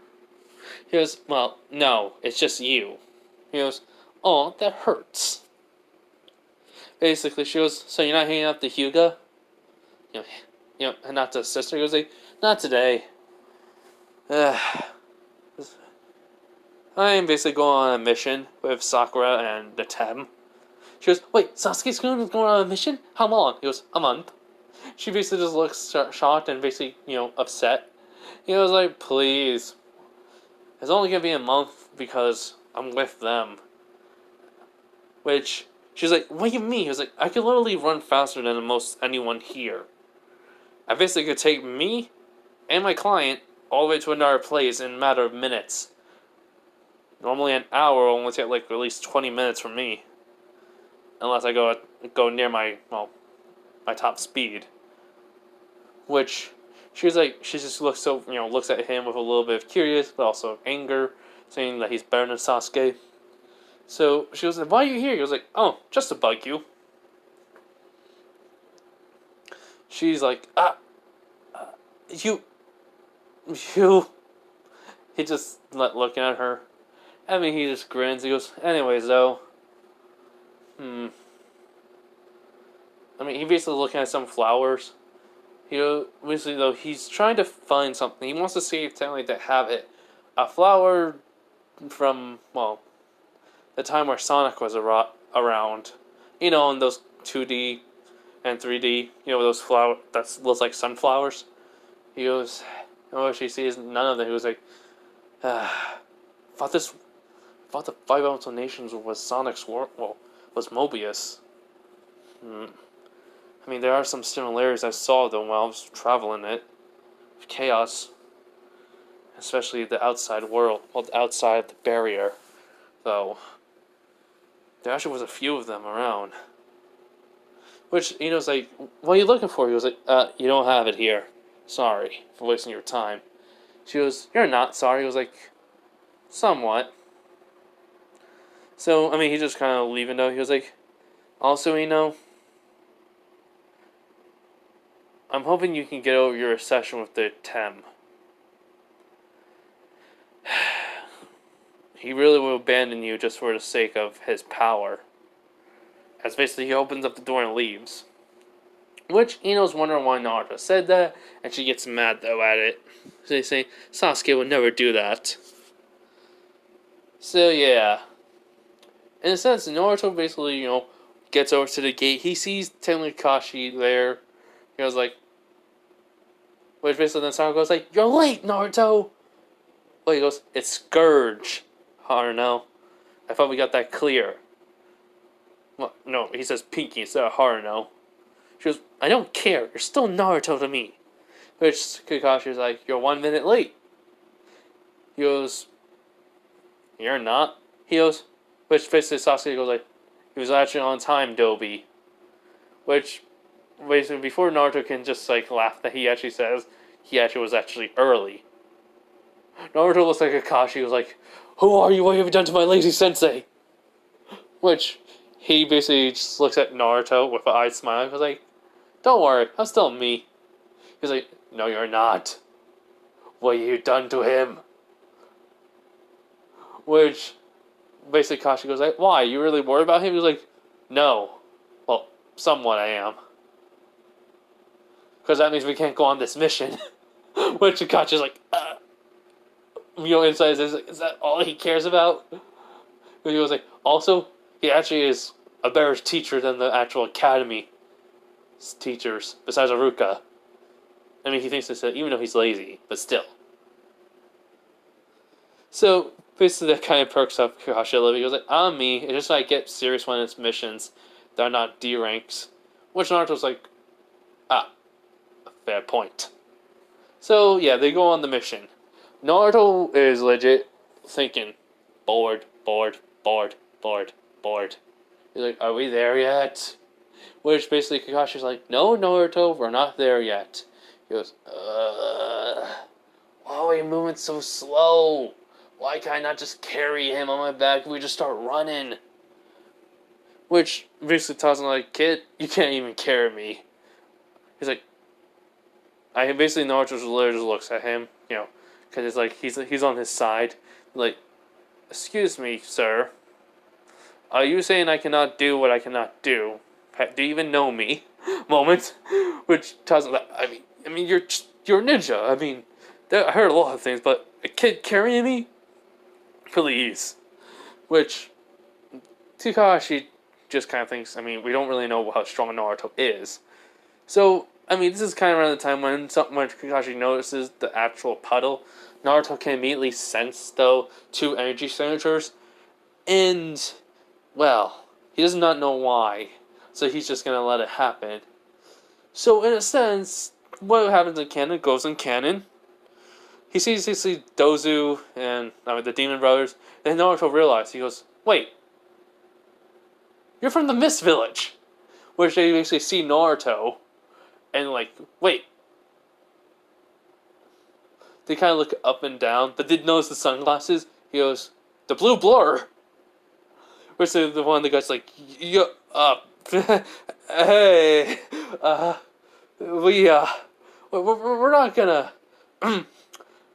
He goes, well, no, it's just you. He goes, oh, that hurts. Basically, she goes, so you're not hanging out with the Hyuga? Not the sister. He goes like, not today. I'm basically going on a mission with Sakura and the Tem. She goes, wait, Sasuke's going on a mission? How long? He goes, a month. She basically just looks shocked and basically, upset. He goes like, please. It's only going to be a month because I'm with them. Which, she's like, what do you mean? He was like, I could literally run faster than most anyone here. I basically could take me and my client all the way to another place in a matter of minutes. Normally an hour will only take like at least 20 minutes for me. Unless I go near my top speed. Which, she just looks looks at him with a little bit of curious, but also anger, saying that he's better than Sasuke. So, she was like, why are you here? He was like, oh, just to bug you. She's like, you. He just looking at her. I mean, he just grins. He goes, anyways, though. I mean, he basically looking at some flowers. Basically though, he's trying to find something. He wants to see if technically to have it. A flower from, well, the time where Sonic was around. You know, in those 2D and 3D, you know, those flower that looks like sunflowers. He goes, oh, she sees none of them. He was like, thought the Five Elemental Nations was Sonic's work. Well, was Mobius. I mean, there are some similarities I saw though while I was traveling it. Chaos, especially the outside world, well, outside of the barrier, though. There actually was a few of them around. Which, you know, was like, what are you looking for? He was like, you don't have it here. Sorry for wasting your time. She goes, you're not sorry. He was like, somewhat. So, I mean, he just kind of leaving though. He was like, also, you know, I'm hoping you can get over your obsession with the Tem. He really will abandon you just for the sake of his power. As basically he opens up the door and leaves. Which Ino's wondering why Naruto said that, and she gets mad though at it. So they say, Sasuke would never do that. So yeah. In a sense, Naruto basically, you know, gets over to the gate. He sees Kakashi there. He goes like, which basically then Sasuke goes like, you're late, Naruto! Well, he goes, it's Scourge. I don't know. I thought we got that clear. Well, no, he says Pinky instead of Haruno. She goes, I don't care. You're still Naruto to me. Which Kakashi's like, you're 1 minute late. He goes, you're not. He goes, which basically Sasuke goes like, he was actually on time, Dobie. Which, basically, before Naruto can just like laugh that he actually says he actually was actually early. Naruto looks like Kakashi was like, who are you? What have you done to my lazy sensei? Which, he basically just looks at Naruto with an eye smile. He was like, don't worry, I'm still me. He's like, no you're not. What have you done to him? Which, basically Kakashi goes like, why? You really worried about him? He was like, no. Well, somewhat I am. Because that means we can't go on this mission. Which Kakashi's like, you know, inside is that all he cares about? And he was like, also, he actually is a better teacher than the actual academy teachers, besides Aruka. I mean, he thinks this, even though he's lazy, but still. So, basically that kind of perks up Kakashi a little bit. He goes like, I'm me, it's just like get serious when it's missions that are not D ranks. Which Naruto's like, a fair point. So, yeah, they go on the mission. Naruto is legit thinking, bored. He's like, are we there yet? Which basically Kakashi's like, no, Naruto, we're not there yet. He goes, why are you moving so slow? Why can't I not just carry him on my back? We just start running. Which basically tells him like, kid, you can't even carry me. He's like, basically Naruto literally just looks at him, you know, because it's like he's on his side. Like, excuse me, sir. Are you saying I cannot do what I cannot do? Do you even know me? Moment. Which tells him that, I mean, you're a ninja. I mean, I heard a lot of things, but a kid carrying me? Please. Which, Kakashi just kind of thinks, I mean, we don't really know how strong Naruto is. So, I mean, this is kind of around the time when Kakashi notices the actual puddle. Naruto can immediately sense, though, 2 energy signatures. And, well, he does not know why. So he's just going to let it happen. So, in a sense, what happens in canon goes in canon. He sees Dozu and the Demon Brothers. Then Naruto realizes, he goes, wait, you're from the Mist Village. Which they basically see Naruto. And like, wait. They kind of look up and down, but did notice the sunglasses. He goes, the blue blur. Which the one of the guys like, hey, we're not gonna,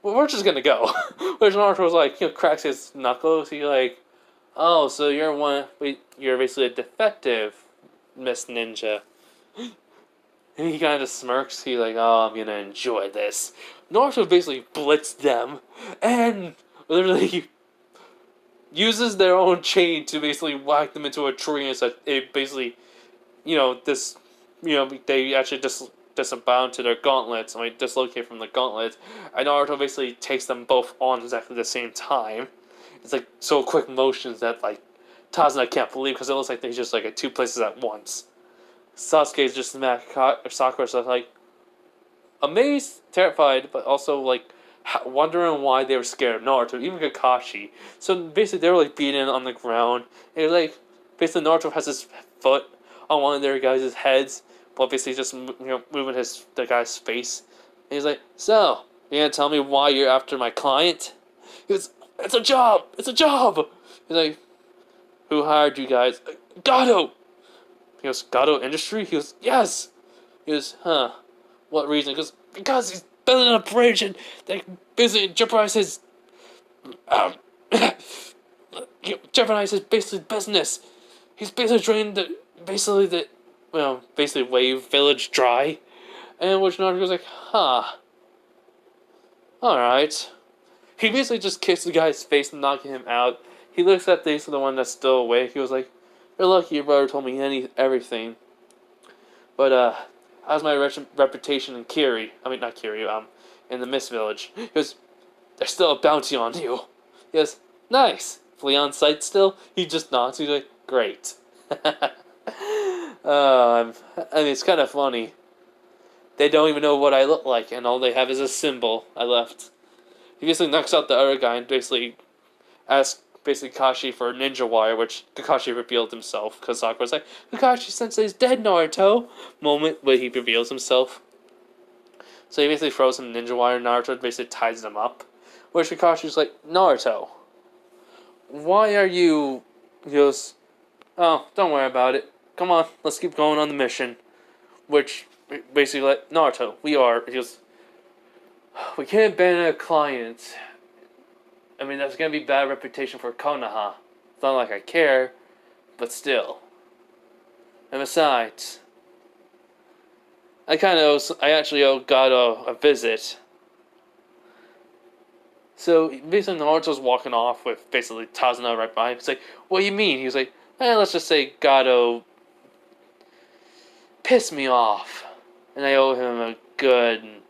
we're just gonna go. Which Naruto was like, cracks his knuckles. He like, "Oh, so you're one? You're basically a defective, Miss Ninja." And he kind of smirks. He's like, "Oh, I'm gonna enjoy this." Naruto basically blitzed them, and literally uses their own chain to basically whack them into a tree, and so it basically, they actually disbound to their gauntlets, and dislocate from the gauntlets, and Naruto basically takes them both on exactly the same time. It's like so quick motions that like Tazuna can't believe, because it looks like they just like at two places at once. Sasuke's just Sakura's like amazed, terrified, but also like wondering why they were scared of Naruto, even Kakashi. So basically, they were like beating on the ground, and like basically Naruto has his foot on one of their guys' heads, while basically just moving the guy's face. And he's like, "So, you gonna tell me why you're after my client?" He goes, "It's a job. It's a job." He's like, "Who hired you guys?" "Gato." He goes, "Gato Industry?" He goes, "Yes." He goes, "Huh? What reason?" He goes, "Because he's building a bridge and they basically jeopardize his jeopardize his basically business. He's basically drained basically Wave Village dry." And which Naruto goes like, "Huh. Alright." He basically just kicks the guy's face, knocking him out. He looks at the one that's still awake. He was like, "You're lucky your brother told me everything. But, how's my reputation in not Kiri, in the Mist Village?" He goes, "There's still a bounty on you." He goes, "Nice. Flee on sight still?" He just nods. He's like, "Great." It's kind of funny. They don't even know what I look like, and all they have is a symbol I left. He basically knocks out the other guy and basically asks Kakashi for ninja wire, which Kakashi revealed himself, because Sakura's like, "Kakashi Sensei's dead, Naruto." Moment where he reveals himself. So he basically throws some ninja wire, and Naruto basically ties them up. Which Kakashi's like, "Naruto, why are you..." He goes, "Oh, don't worry about it. Come on, let's keep going on the mission." Which basically like, "Naruto, he goes, we can't abandon a client. I mean, that's gonna be bad reputation for Konoha. It's not like I care, but still. And besides, I actually owe Gato a visit." So basically Naruto's walking off with basically Tazuna right behind him. He's like, "What do you mean?" He was like, let's just say Gato pissed me off, and I owe him a good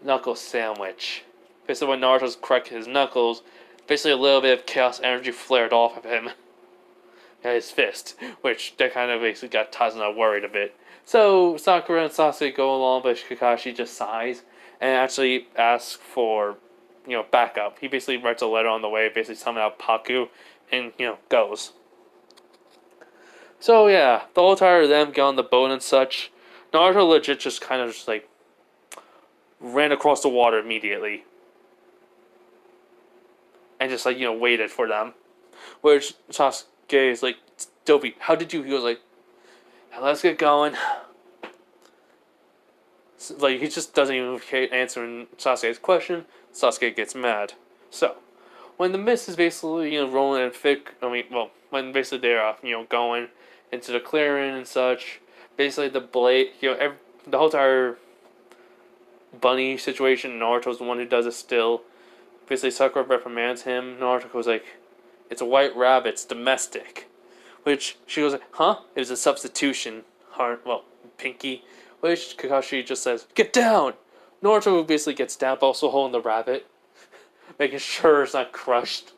knuckle sandwich." Basically when Naruto's cracking his knuckles, basically a little bit of chaos energy flared off of him. And his fist, which that kind of basically got Tazuna worried a bit. So Sakura and Sasuke go along, but Kakashi just sighs and actually asks for, backup. He basically writes a letter on the way, basically summoning out Haku, and, goes. So yeah, the whole time of them get on the boat and such, Naruto legit just kind of just like ran across the water immediately. And just like, waited for them. Which Sasuke is like, "Dopey, how did you..." He goes like, "Let's get going." So, like, he just doesn't even answer Sasuke's question. Sasuke gets mad. So, when the mist is basically, rolling in thick, when basically they're, going into the clearing and such, basically the blade, the whole entire bunny situation, Naruto's the one who does it still. Basically, Sakura reprimands him. Naruto goes like, "It's a white rabbit, it's domestic." Which, she goes like, "Huh?" It was a substitution. Pinky. Which Kakashi just says, "Get down!" Naruto basically gets down, but also holding the rabbit, making sure it's not crushed.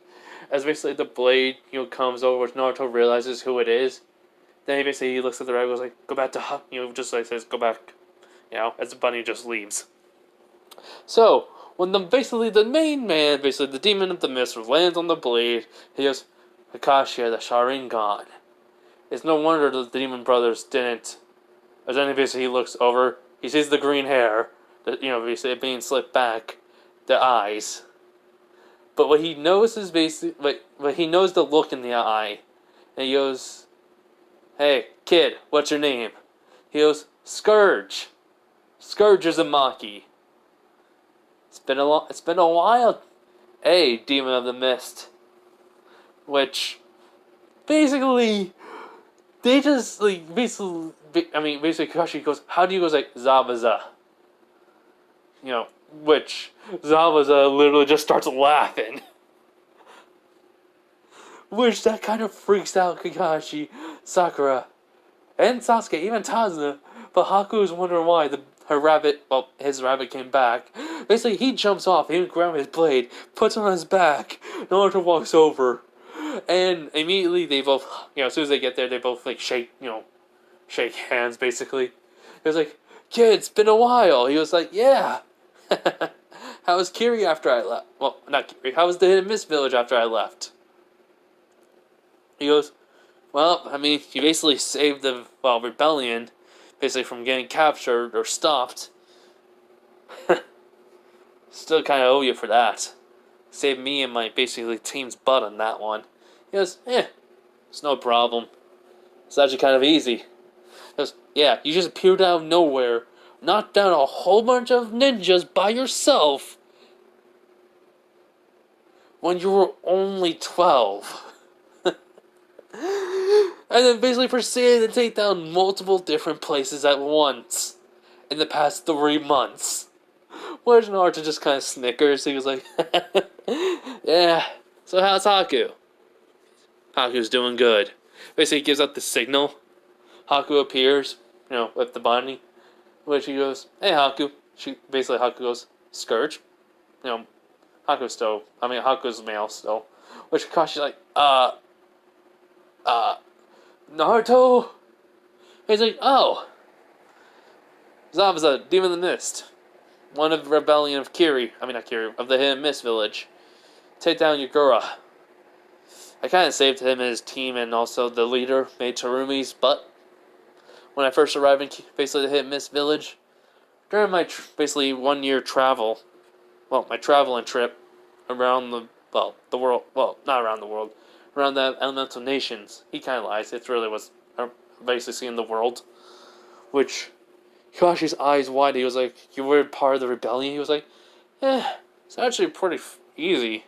As basically the blade, comes over, which Naruto realizes who it is. Then he looks at the rabbit and goes like, "Go back to Hut," just like says, "Go back," as the bunny just leaves. So, when the main man, basically the demon of the mist, lands on the blade, he goes, "Kakashi had the Sharingan." It's no wonder the demon brothers didn't. As then basically he looks over, he sees the green hair, basically being slicked back, the eyes. But what he knows is basically, but he knows the look in the eye, and he goes, "Hey, kid, what's your name?" He goes, "Scourge. Scourge Uzumaki. It's been a while. Hey, demon of the mist. which basically they just like basically Kakashi goes, how do you go like Zabuza? Which Zabuza literally just starts laughing. Which that kind of freaks out Kakashi, Sakura, and Sasuke, even Tazuna. But Haku is wondering why his rabbit came back. Basically, he jumps off, he grabs his blade, puts it on his back. Naruto walks over, and immediately they both, as soon as they get there, they both like shake hands. Basically, it was like, "Kid, it's been a while." He was like, "Yeah." How was Kiri after I left? Well, not Kiri. How was the Hidden Mist Village after I left? He goes, well, you basically saved the rebellion, basically from getting captured or stopped. Still kind of owe you for that. Saved me and my basically team's butt on that one. He goes, it's no problem. It's actually kind of easy. He goes, yeah, you just appeared out of nowhere, knocked down a whole bunch of ninjas by yourself when you were only 12. And then basically proceeded to take down multiple different places at once in the past 3 months. Which Naruto just kind of snickers. He was like, yeah, so how's Haku? Haku's doing good. Basically, he gives out the signal. Haku appears, with the body. Which he goes, hey Haku. Haku goes, scourge. Haku's male still. Which Kakashi's like, Naruto? He's like, oh. Zabuza, Demon of the Mist. One of the rebellion of of the Hidden Mist Village. Take down Yagura. I kind of saved him and his team and also the leader, made Tarumi's butt. When I first arrived in basically the Hidden Mist Village, during my basically 1 year travel, my traveling trip around the world, not around the world, around the elemental nations. He kind of lies. It really was basically seeing the world. Which, Kakashi's eyes wide. He was like, you were part of the rebellion? He was like, it's actually pretty easy.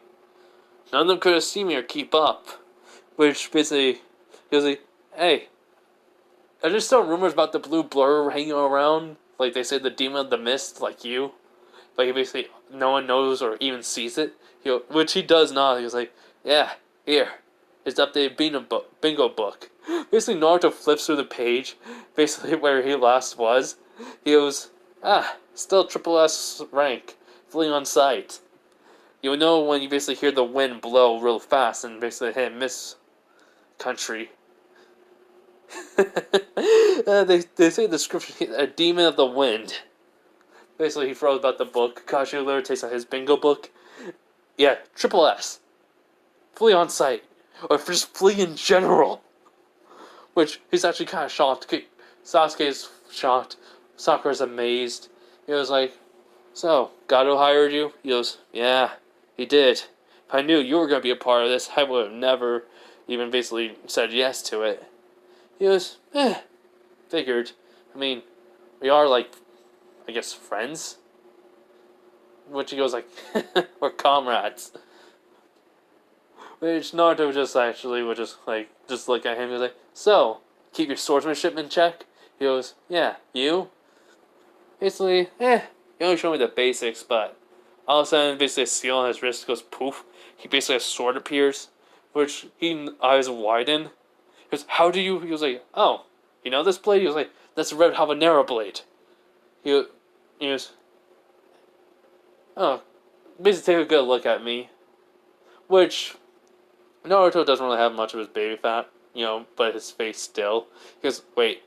None of them could have seen me or keep up. Which basically, he was like, hey, are there still rumors about the blue blur hanging around? Like they say the demon of the mist, like you? Like basically, no one knows or even sees it. Which he does not. He was like, yeah, here. It's the updated bingo book. Basically, Naruto flips through the page, basically where he last was. He goes, still triple S rank, fully on site. You'll know when you basically hear the wind blow real fast and basically hit Miss Country. They say the description, a demon of the wind. Basically, he throws about the book. Kakashi literally takes out his bingo book. Yeah, triple S. Fully on site. Or just fully in general. Which, he's actually kind of shocked. Sasuke's shocked. Sakura's amazed. He was like, so, Gato hired you? He goes, yeah, he did. If I knew you were going to be a part of this, I would have never even basically said yes to it. He goes, figured. We are like, I guess, friends? Which he goes like, we're comrades. Which Naruto just look at him. He was like, so, keep your swordsmanship in check? He goes, yeah, you? Basically, you only show me the basics, but all of a sudden, basically, a seal on his wrist goes poof. He basically, a sword appears, which eyes widen. He goes, how do you? He was like, oh, you know this blade? He was like, that's a red habanero blade. He goes, oh, basically, take a good look at me. Which, Naruto doesn't really have much of his baby fat, but his face still. He goes, wait,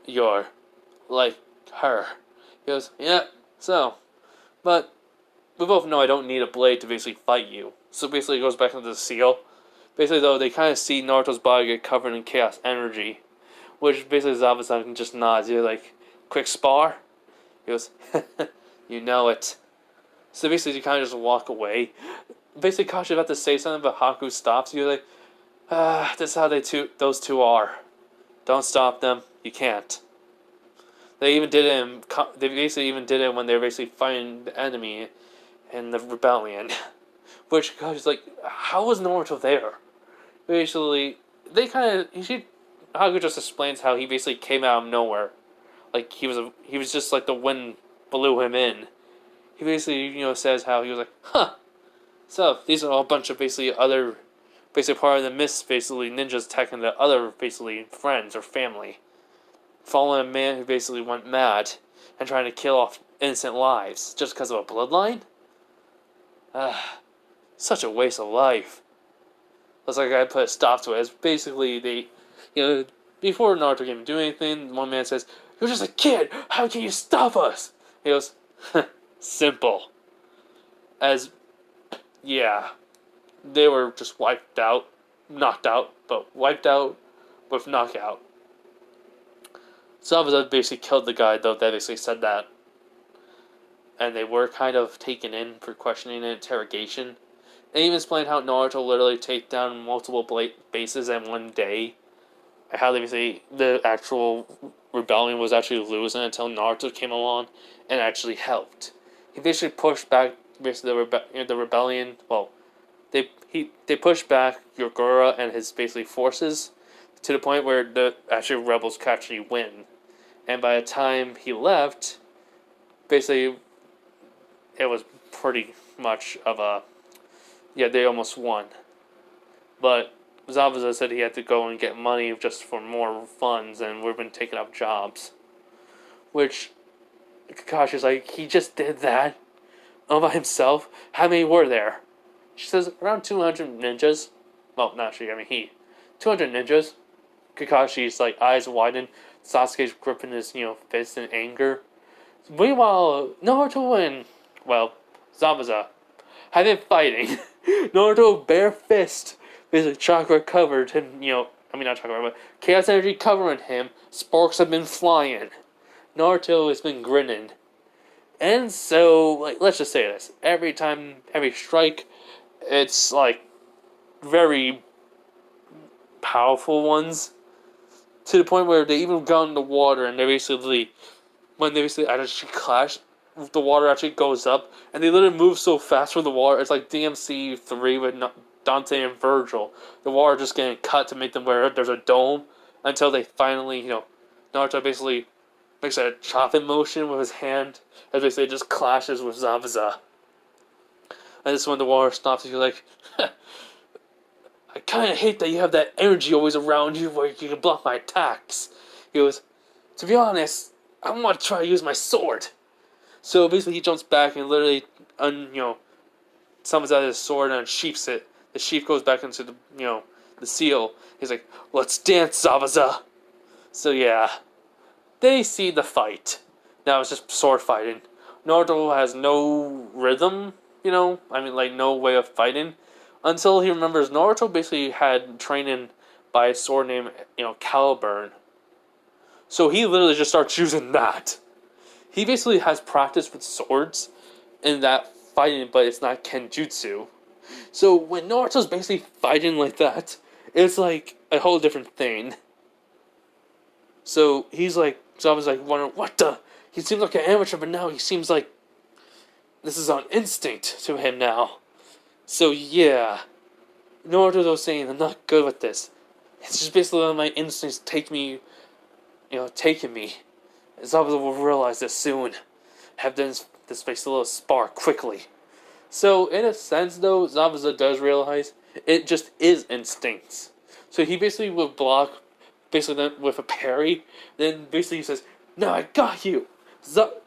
you're like her. He goes, yeah, so, but we both know I don't need a blade to basically fight you. So basically it goes back into the seal. Basically though, they kind of see Naruto's body get covered in chaos energy, which basically Zabuza just nods. He's like, quick spar? He goes, you know it. So basically you kind of just walk away. Basically Kakashi about to say something, but Haku stops. You're like, this is how those two are. Don't stop them. You can't. They basically even did it when they were basically fighting the enemy in the rebellion. Which Kakashi's like, how was Naruto there? Basically, they kind of Haku just explains how he basically came out of nowhere, like he was just like the wind blew him in. He basically says how he was like, huh. So these are all a bunch of basically part of the mist, basically ninjas attacking the other basically friends or family, following a man who basically went mad and trying to kill off innocent lives just because of a bloodline. Such a waste of life. Looks like I gotta put a stop to it. It's basically before Naruto can even do anything, one man says, "You're just a kid. How can you stop us?" He goes, "Simple." As yeah, they were just wiped out, knocked out, but wiped out with knockout. Zabuza basically killed the guy though that basically said that, and they were kind of taken in for questioning and interrogation. They even explained how Naruto literally take down multiple bases in one day. And how they say the actual rebellion was actually losing until Naruto came along and actually helped. He basically pushed back basically the rebellion. Well, they pushed back Yogura and his basically forces to the point where the actual rebels could actually win. And by the time he left, basically it was pretty much of a they almost won. But Zabuza said he had to go and get money just for more funds, and we've been taking up jobs. Which Kakashi's like, he just did that all by himself. How many were there? She says around 200 ninjas. Well, not she. I mean he. 200 ninjas. Kakashi's like eyes widen. Sasuke's gripping his fist in anger. Meanwhile, Naruto and Zabuza have been fighting. Naruto bare fist, basically chakra covered him. Not chakra, but chaos energy covering him. Sparks have been flying. Naruto has been grinning. And so, let's just say this: every strike, it's very powerful ones, to the point where they even got in the water, and when they basically actually clash, the water actually goes up, and they literally move so fast from the water. It's like DMC 3 with Dante and Virgil. The water just getting cut to make them where there's a dome, until they finally, Naruto basically makes a chopping motion with his hand, as basically just clashes with Zabuza. And this when the water stops, you're like, I kind of hate that you have that energy always around you where you can block my attacks. He goes, to be honest, I want to try to use my sword. So basically he jumps back and literally, summons out his sword and unsheaths it. The sheath goes back into the seal. He's like, let's dance, Zabuza. So yeah, they see the fight. Now it's just sword fighting. Naruto has no rhythm, no way of fighting. Until he remembers Naruto basically had training by a sword named, Caliburn. So he literally just starts using that. He basically has practice with swords in that fighting, but it's not kenjutsu. So when Naruto's basically fighting like that, it's like a whole different thing. So he's like, so I was like wondering, what the? He seems like an amateur, but now he seems like this is on instinct to him now. So yeah, Naruto was saying, I'm not good with this. It's just basically my instincts taking me. Zabuza will realize this soon. Have this basically little spark quickly. So in a sense though, Zabuza does realize it just is instincts. So he basically will block, basically with a parry. Then basically he says, "No, I got you."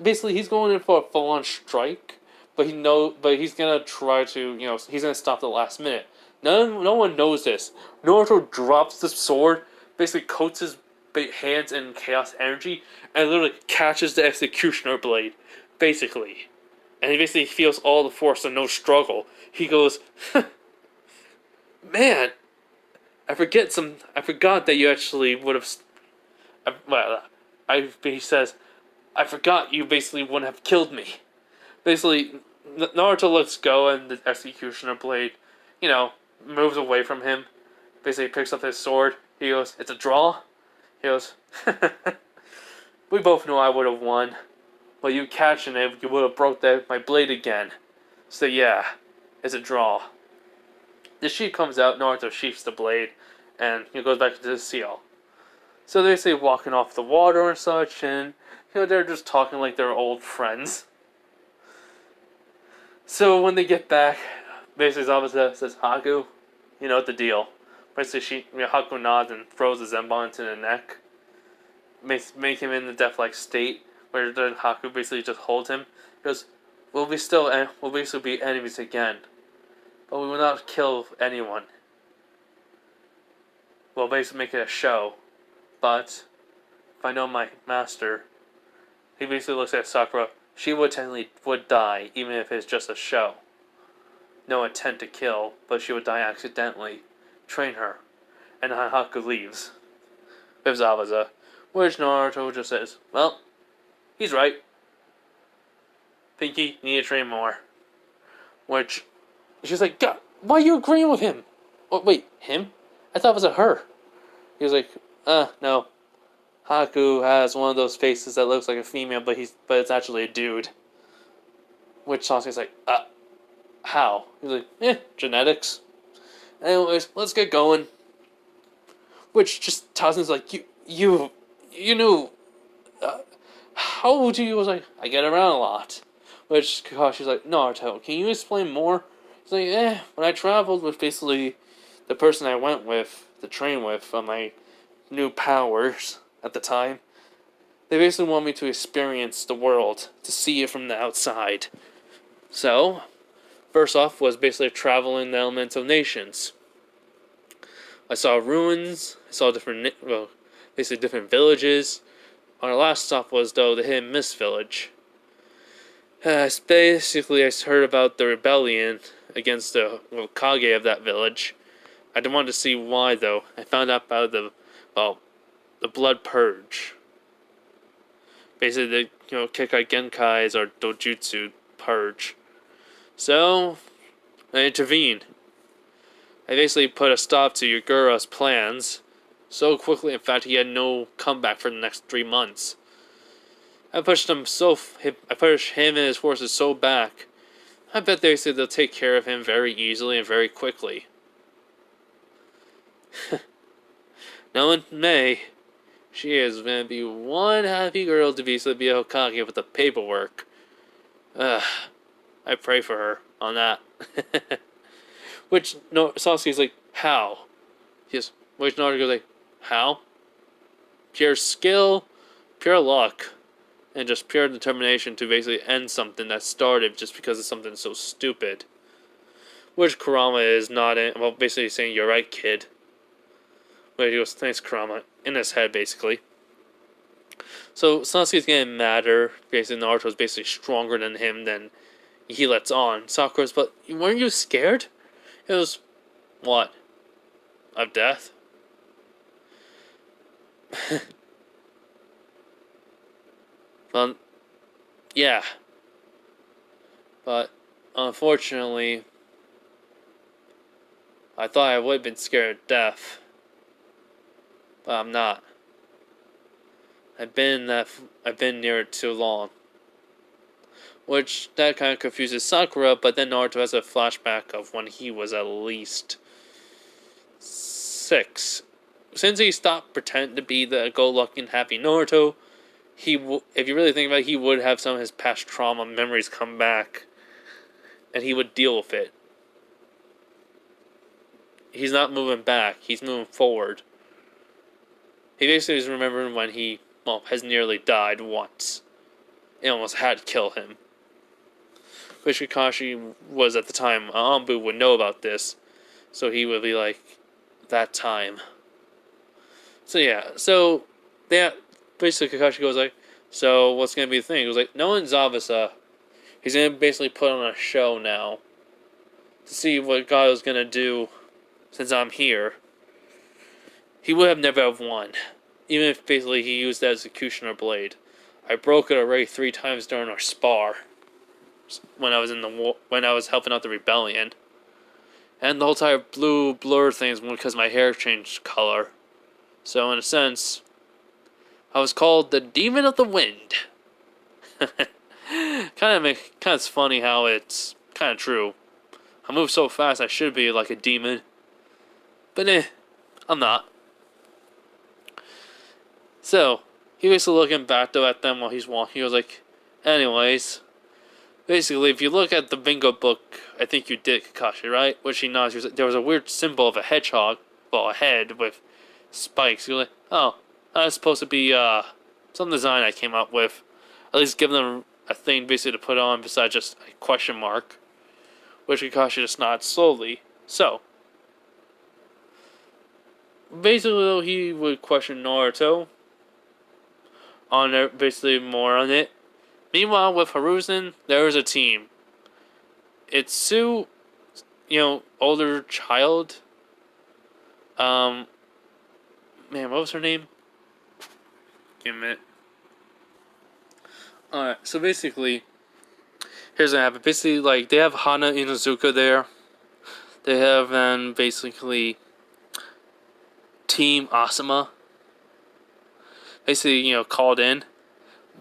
Basically he's going in for a full-on strike, but he's gonna try to, he's gonna stop the last minute. No one knows this. Naruto drops the sword, basically coats his hands in chaos energy, and literally catches the executioner blade, basically. And he basically feels all the force and no struggle. He goes, man, I forgot that you actually would have. He says, I forgot you basically wouldn't have killed me. Basically, Naruto lets go, and the executioner blade, moves away from him. Basically, picks up his sword. He goes, "It's a draw." He goes, "We both know I would have won, but you catching it, you would have broke my blade again. So yeah, it's a draw." the sheep comes out, Naruto sheaths the blade, and he goes back to the seal. So they say walking off the water and such, and they're just talking like they're old friends. So when they get back, basically Zabuza says, Haku, you know what the deal. Basically, Haku nods and throws the Zenbon into the neck. Make him in the death-like state, where then Haku basically just holds him. He goes, we'll basically be enemies again, but we will not kill anyone. We'll basically make it a show, but if I know my master, he basically looks at Sakura. She would die, even if it's just a show. No intent to kill, but she would die accidentally. Train her. And Haku leaves. With Zabuza. Which Naruto just says, well, he's right. Pinky, you need to train more. Which, she's like, God, why are you agreeing with him? Oh, wait, him? I thought it was a her. He was like, no. Haku has one of those faces that looks like a female, but it's actually a dude. Which Sasuke's like, how? He's like, genetics. Anyways, let's get going. Which just Tasuna's like, you knew. How old are you? Was like, I get around a lot. Which Kakashi's like, Naruto, can you explain more? He's like, when I traveled with basically the person I went with, the train with, on my new powers at the time, they basically want me to experience the world, to see it from the outside. So, first off was basically traveling the elemental nations. I saw ruins, I saw basically different villages. Our last stop was, though, the Hidden Mist village. Basically, I heard about the rebellion against the Hokage of that village. I didn't want to see why, though. I found out about the blood purge. Basically, the Kekai Genkai's or Dojutsu purge. So, I intervened. I basically put a stop to Yagura's plans so quickly, in fact, he had no comeback for the next 3 months. I pushed him and his forces so back. I bet they said they'll take care of him very easily and very quickly. Knowing May, she is going to be one happy girl to be a Hokage with the paperwork. I pray for her on that. Which Sasuke's like, how? Which Naruto goes like, how? Pure skill, pure luck, and just pure determination to basically end something that started just because of something so stupid. Which Kurama is not basically saying, you're right, kid. Where he goes, thanks, Kurama, in his head, basically. So Sasuke's getting madder. Basically, Naruto's basically stronger than him than he lets on. Sakura's, but weren't you scared? It was, what? Of death? Well, yeah. But, unfortunately, I thought I would have been scared of death. But I'm not. I've been near it too long. Which, that kind of confuses Sakura, but then Naruto has a flashback of when he was at least 6. Since he stopped pretending to be the go-lucky and happy Naruto, if you really think about it, he would have some of his past trauma memories come back, and he would deal with it. He's not moving back, he's moving forward. He basically is remembering when he, has nearly died once. It almost had to kill him. Which Kakashi was at the time, Anbu would know about this, so he would be like, that time. So yeah, basically Kakashi goes like, so what's going to be the thing? He goes like, knowing Zabuza, he's going to basically put on a show now, to see what God is going to do since I'm here. He would have never have won, even if basically he used the executioner blade. I broke it already 3 times during our spar, when I was in the war, when I was helping out the rebellion. And the whole entire blue blur thing is because my hair changed color. So in a sense, I was called the Demon of the Wind. kind of funny how it's kind of true. I move so fast I should be like a demon. But I'm not. So, he basically looking back though at them while he's walking. He was like, anyways, basically, if you look at the bingo book, I think you did, Kakashi, right? Which he nods. There was a weird symbol of a hedgehog, well, a head with spikes. You're like, oh, that's supposed to be some design I came up with. At least give them a thing basically to put on besides just a question mark. Which Kakashi just nods slowly. So, basically, though, he would question Naruto on it, basically more on it. Meanwhile, with Hiruzen, there is a team. It's Sue, older child. Man, what was her name? Give me a minute. Alright, so basically, here's what happened. Basically, like, they have Hana Inuzuka there. They have then basically Team Asuma. Basically, called in.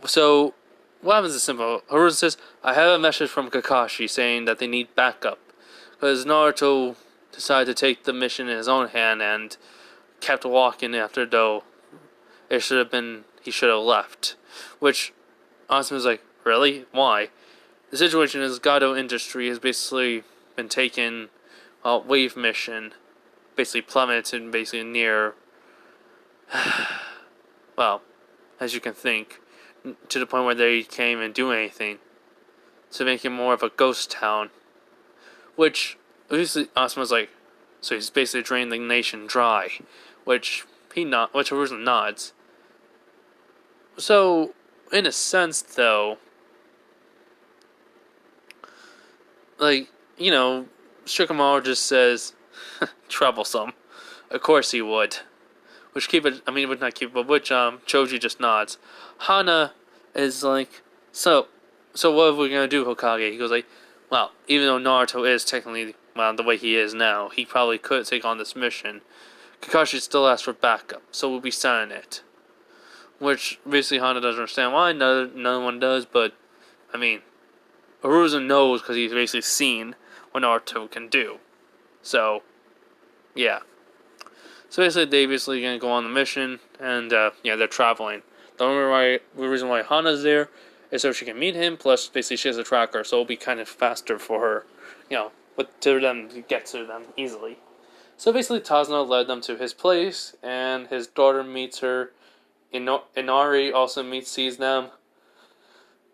So, what happens is simple. Hiruzen says, I have a message from Kakashi saying that they need backup. Because Naruto decided to take the mission in his own hand and kept walking after though he should have left. Which Asuma's like, really? Why? The situation is Gado Industry has basically been taken wave mission, basically plummeted basically near well, as you can think, to the point where they can't even do anything. To make it more of a ghost town. Which, obviously, Asuma's like, so he's basically drained the nation dry. Which Hiruzen nods. So, in a sense, though, like, Shikamaru just says, troublesome. Of course he would. Which would not keep it, but which Choji just nods. Hana is like, so what are we gonna do, Hokage? He goes like, well, even though Naruto is technically, the way he is now, he probably could take on this mission. Kakashi still asks for backup, so we'll be sending it. Which, basically, Hana doesn't understand why, no one does, but, Hiruzen knows because he's basically seen what Naruto can do. So, yeah. So basically, they basically gonna go on the mission, and they're traveling. The reason why Hana's there is so she can meet him. Plus, basically, she has a tracker, so it'll be kind of faster for her, to them to get to them easily. So basically, Tazuna led them to his place, and his daughter meets her. Inari also sees them.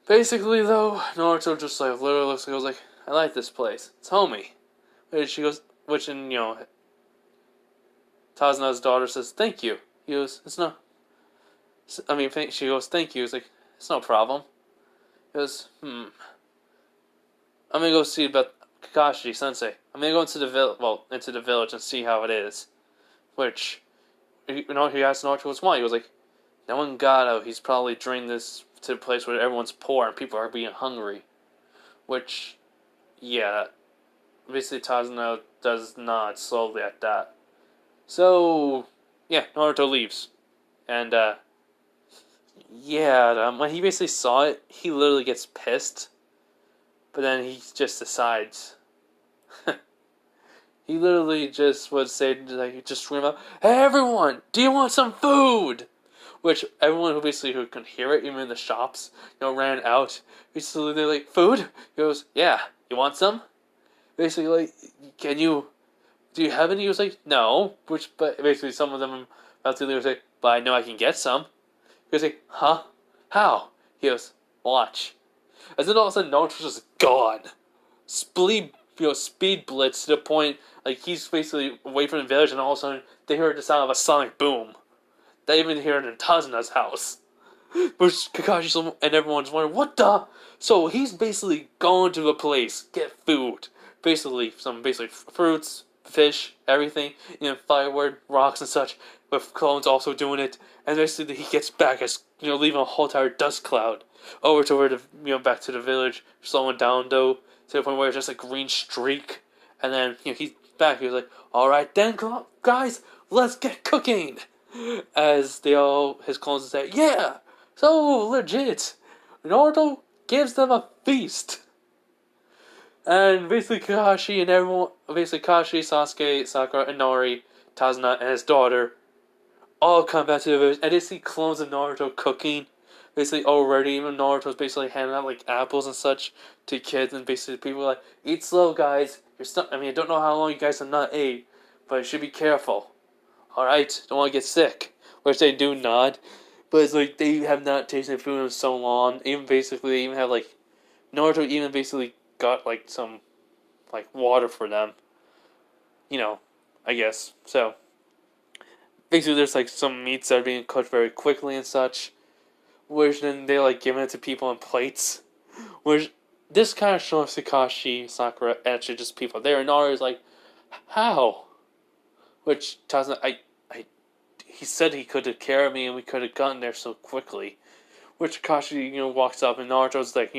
Basically, though, Naruto just literally looks and goes like, "I like this place. It's homey." And she goes, Tazuna's daughter says, "Thank you." He goes, "It's no." She goes, "Thank you." He's like, "It's no problem." He goes, I'm gonna go see about Kakashi Sensei. I'm gonna go into the village and see how it is. Which, he asked Naruto why. He was like, knowing Gado, he's probably drained this to a place where everyone's poor and people are being hungry. Which, yeah, basically Tazuna does nod slowly at that. So, yeah, Naruto leaves. And, when he basically saw it, he literally gets pissed. But then he just decides. He literally just would say, just scream out, "Hey everyone, do you want some food?" Which everyone who could hear it, even in the shops, ran out. Basically, they're like, "Food?" He goes, "Yeah, you want some?" Basically, like, do you have any? He was like, "No." But basically, some of them about to leave was like, "But I know I can get some." He was like, "Huh? How?" He goes, "Watch." And then all of a sudden, Naruto's just gone. Speed blitz to the point, he's basically away from the village, and all of a sudden, they heard the sound of a sonic boom. They even hear it in Tazuna's house. Which Kakashi and everyone's wondering, what the? So he's basically gone to a place, get food. Basically, some fruits, fish, everything, firewood, rocks and such, with clones also doing it. And basically he gets back as, leaving a whole entire dust cloud over to back to the village, slowing down though, to the point where it's just a green streak. And then, he's back, he was like, "Alright then, guys, let's get cooking." As his clones say, "Yeah, so legit." Naruto gives them a feast. And basically Kakashi and everyone, basically Kakashi, Sasuke, Sakura, Inari, Tazuna, and his daughter all come back to the village, and they see clones of Naruto cooking. Basically, already, even Naruto's basically handing out like apples and such to kids, and basically people are like, eat slow, guys. You're stuck. I mean, I don't know how long you guys have not ate, but you should be careful. All right, don't want to get sick. Which they do not, but it's like they have not tasted food in so long. Even basically, they even have like Naruto even basically got like some like water for them. You know, I guess so. Basically, there's like some meats that are being cooked very quickly and such, which then they like giving it to people in plates. Which this kind of shows Kakashi, Sakura, actually just people there, and Naruto's like, how? Which Tazuna, he said he could have carried me and we could have gotten there so quickly. Which Kakashi, walks up and Naruto's like,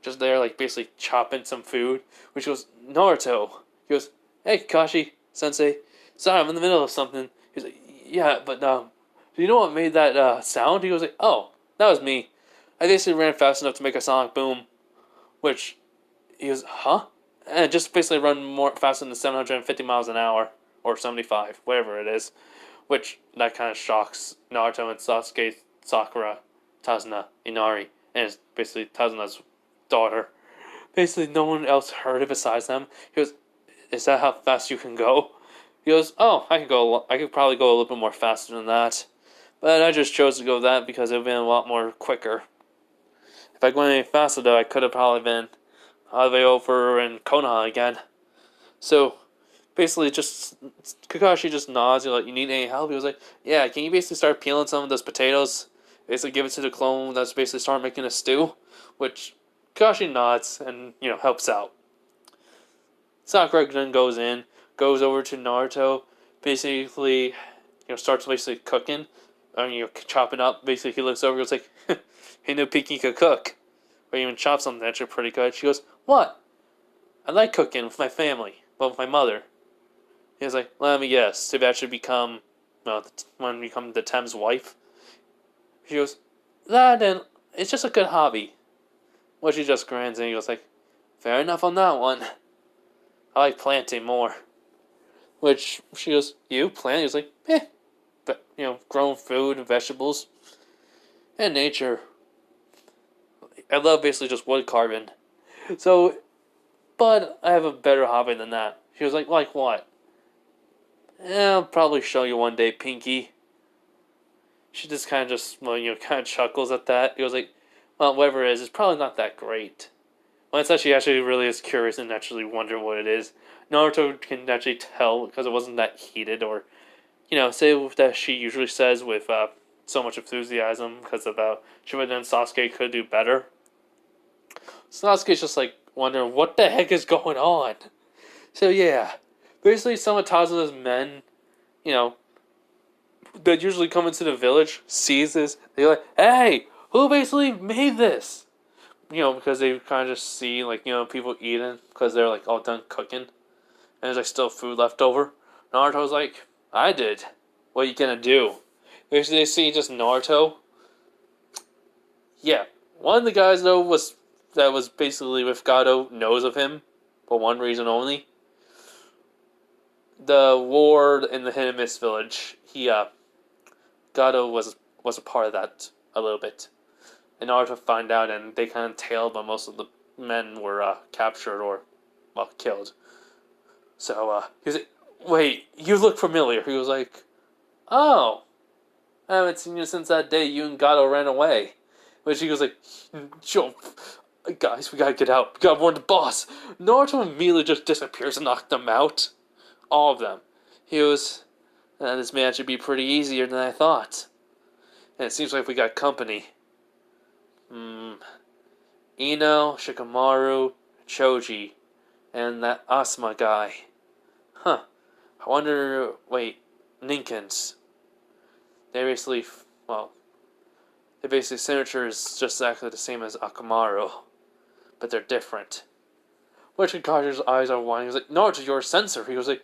just there, like basically chopping some food. Which goes, Naruto. He goes, hey Kakashi, sensei, sorry, I'm in the middle of something. He's like, yeah, but do you know what made that sound? He goes like, oh, that was me. I basically ran fast enough to make a sonic boom. Which he goes, huh? And just basically run more faster than 750 miles an hour or 75, whatever it is. Which that kind of shocks Naruto and Sasuke, Sakura, Tazuna, Inari, and it's basically Tazuna's daughter. Basically, no one else heard it besides them. He goes, "Is that how fast you can go?" He goes, "Oh, I could probably go a little bit more faster than that, but I just chose to go that because it would have been a lot more quicker. If I went any faster, though, I could have probably been all the way over in Konoha again." So basically, just Kakashi just nods. You're like, "You need any help?" He was like, "Yeah, can you basically start peeling some of those potatoes? Basically, give it to the clone that's basically start making a stew." Which Kakashi nods and helps out. Sakura then goes over to Naruto, basically, starts basically cooking, chopping up. Basically, he looks over, goes like, "He knew Pinky could cook, or even chop something actually pretty good." She goes, "What? I like cooking with my family, but with my mother." He was like, "Let me guess, to actually become, when become the Thames wife." She goes, "That and it's just a good hobby." Well, she just grins and he goes like, "Fair enough on that one. I like planting more." Which she goes, "You plant?" He was like, but growing food and vegetables and nature. I love basically just wood carving. So, but I have a better hobby than that. She was like what? I'll probably show you one day, Pinky." She just kind of chuckles at that. He was like, "Well, whatever it is, it's probably not that great." When it's actually really is curious and actually wonder what it is. Naruto can actually tell because it wasn't that heated or, say that she usually says with so much enthusiasm because about she would then Sasuke could do better. Sasuke's just like wondering what the heck is going on. So yeah, basically some of Tazuna's men, you know, that usually come into the village sees this. They're like, "Hey, who basically made this?" Because they kind of just see people eating because they're like all done cooking, and there's like still food left over. Naruto's like, "I did. What are you gonna do?" Basically, they see just Naruto. Yeah, one of the guys though was basically with Gato knows of him, for one reason only. The war in the Hidden Mist village. Gato was a part of that a little bit. In order to find out, and they kind of tailed, but most of the men were captured or, killed. So he was like, "Wait, you look familiar." He was like, "Oh, I haven't seen you since that day you and Gato ran away." Which he was like, "Yo, guys, we gotta get out. We gotta warn the boss." Naruto immediately just disappears and knocks them out. All of them. He was, "This may actually be pretty easier than I thought. And it seems like we got company. Ino, Shikamaru, Choji, and that Asuma guy. Huh. I wonder, wait, Ninkins. They basically, their basic signature is just exactly the same as Akamaru, but they're different." Which Kakashi's eyes are wide. He was like, "Naruto, you're a censor." He was like,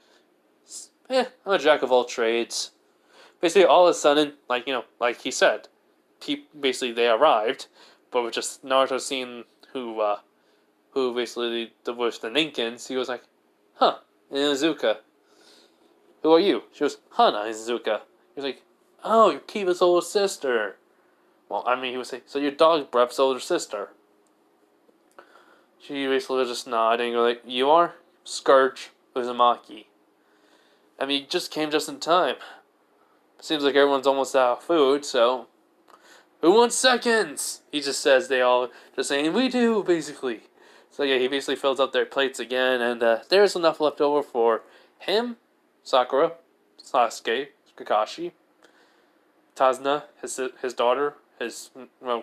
I'm a jack of all trades." Basically, all of a sudden, like he said, basically they arrived, but with just Naruto seeing who who basically was the Ninkins, he was like, huh, Inuzuka. Who are you? She was, Hana Inuzuka. He was like, oh, you're Kiba's older sister. Well, I mean, he would say, so your dog Breph's older sister. She basically was just nodding, like, you are? Scourge Uzumaki. I mean, you just came just in time. Seems like everyone's almost out of food, so... Who wants seconds? He just says they all just saying, we do, basically. So yeah, he basically fills up their plates again, and there's enough left over for him, Sakura, Sasuke, Kakashi, Tazna, his daughter, his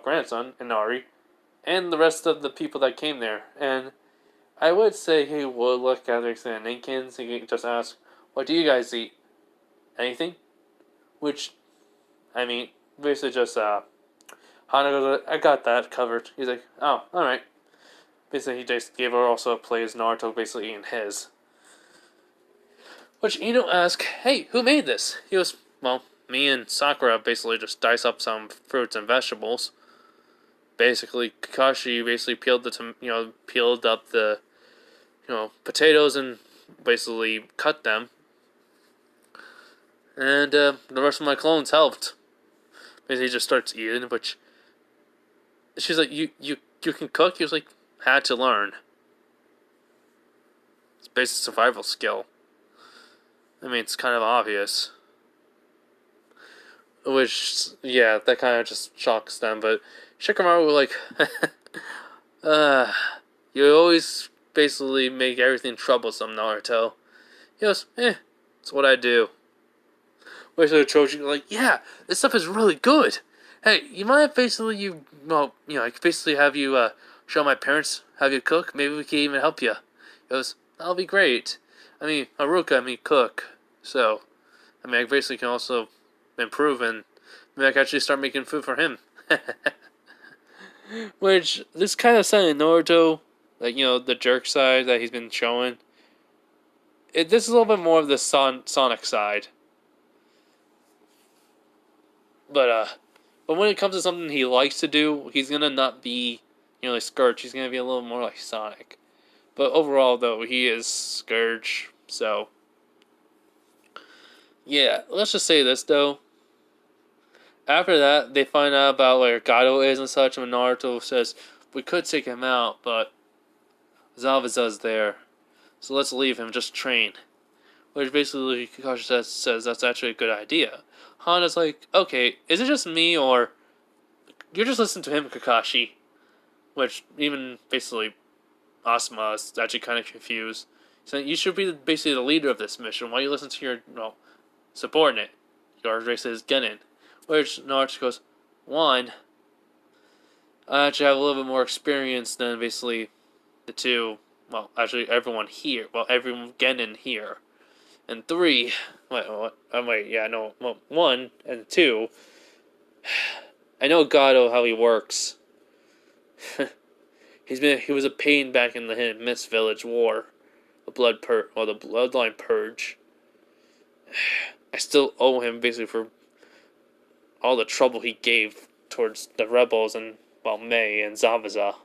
grandson, Inari, and the rest of the people that came there. And I would say he would look at the Ninkins and he could just ask, what do you guys eat? Anything? Which, I mean, basically just, Hana goes, I got that covered. He's like, oh, alright. Basically, he just gave her also a play as Naruto basically eating his. Which Ino asks, hey, who made this? He goes, well, me and Sakura basically just dice up some fruits and vegetables. Basically, Kakashi basically peeled up the, potatoes and basically cut them. And the rest of my clones helped. Basically, he just starts eating, which she's like, you can cook? He was like, had to learn. It's basic survival skill. I mean, it's kind of obvious. Which, yeah, that kind of just shocks them. But Shikamaru was like, you always basically make everything troublesome, Naruto. He goes, it's what I do. Which the Choji like, yeah, this stuff is really good. Hey, you mind if basically I could basically have you show my parents, have you cook? Maybe we can even help you. He goes, that'll be great. I mean, cook. So, I mean, I basically can also improve and maybe I can actually start making food for him. Which, this kind of side of Naruto, like, the jerk side that he's been showing, this is a little bit more of the Sonic side. But when it comes to something he likes to do, he's gonna not be, like Scourge. He's gonna be a little more like Sonic. But overall, though, he is Scourge. So, yeah, let's just say this, though. After that, they find out about where Gato is and such, and Naruto says, we could take him out, but Zabuza's there. So let's leave him, just train. Which basically, Kakashi says that's actually a good idea. Hana's like, okay, is it just me, or you're just listening to him, Kakashi? Which, even basically, Asuma is actually kind of confused. He's like, you should be basically the leader of this mission. Why you listen to your, subordinate? Your race is Genin. Which Naruto goes, one, I actually have a little bit more experience than basically the two, well, actually everyone here. Well, everyone Genin here. And three, one and two, I know Gato how he works. He was a pain back in the Mist Village War, the Bloodline Purge. I still owe him basically for all the trouble he gave towards the rebels and Mei and Zabuza,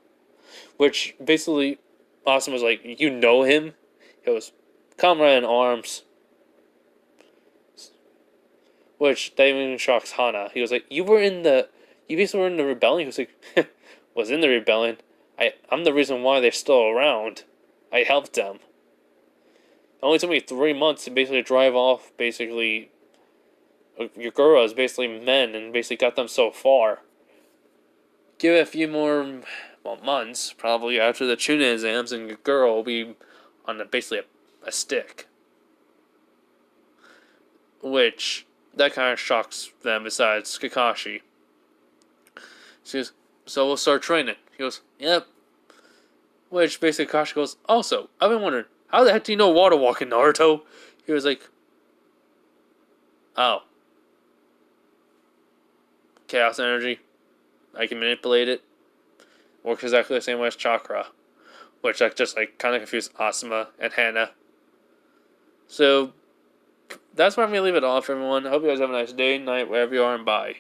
which basically Awesome was like, you know him? He goes, comrade in arms. Which that even shocks Hana. He was like, you basically were in the rebellion? He was like, was in the rebellion. I'm the reason why they're still around. I helped them. It only took me 3 months to basically drive off basically Yagura's basically men and basically got them so far. Give it a few more months, probably after the Chunin exams, and Yagura will be on basically a stick. Which that kind of shocks them besides Kakashi. She goes, so we'll start training. He goes, yep. Which basically Kakashi goes, also, I've been wondering, how the heck do you know water walking, Naruto? He was like, oh. Chaos energy. I can manipulate it. Works exactly the same way as chakra. Which I just kind of confused Asuma and Hana. So, that's where I'm going to leave it off, everyone. I hope you guys have a nice day, night, wherever you are, and bye.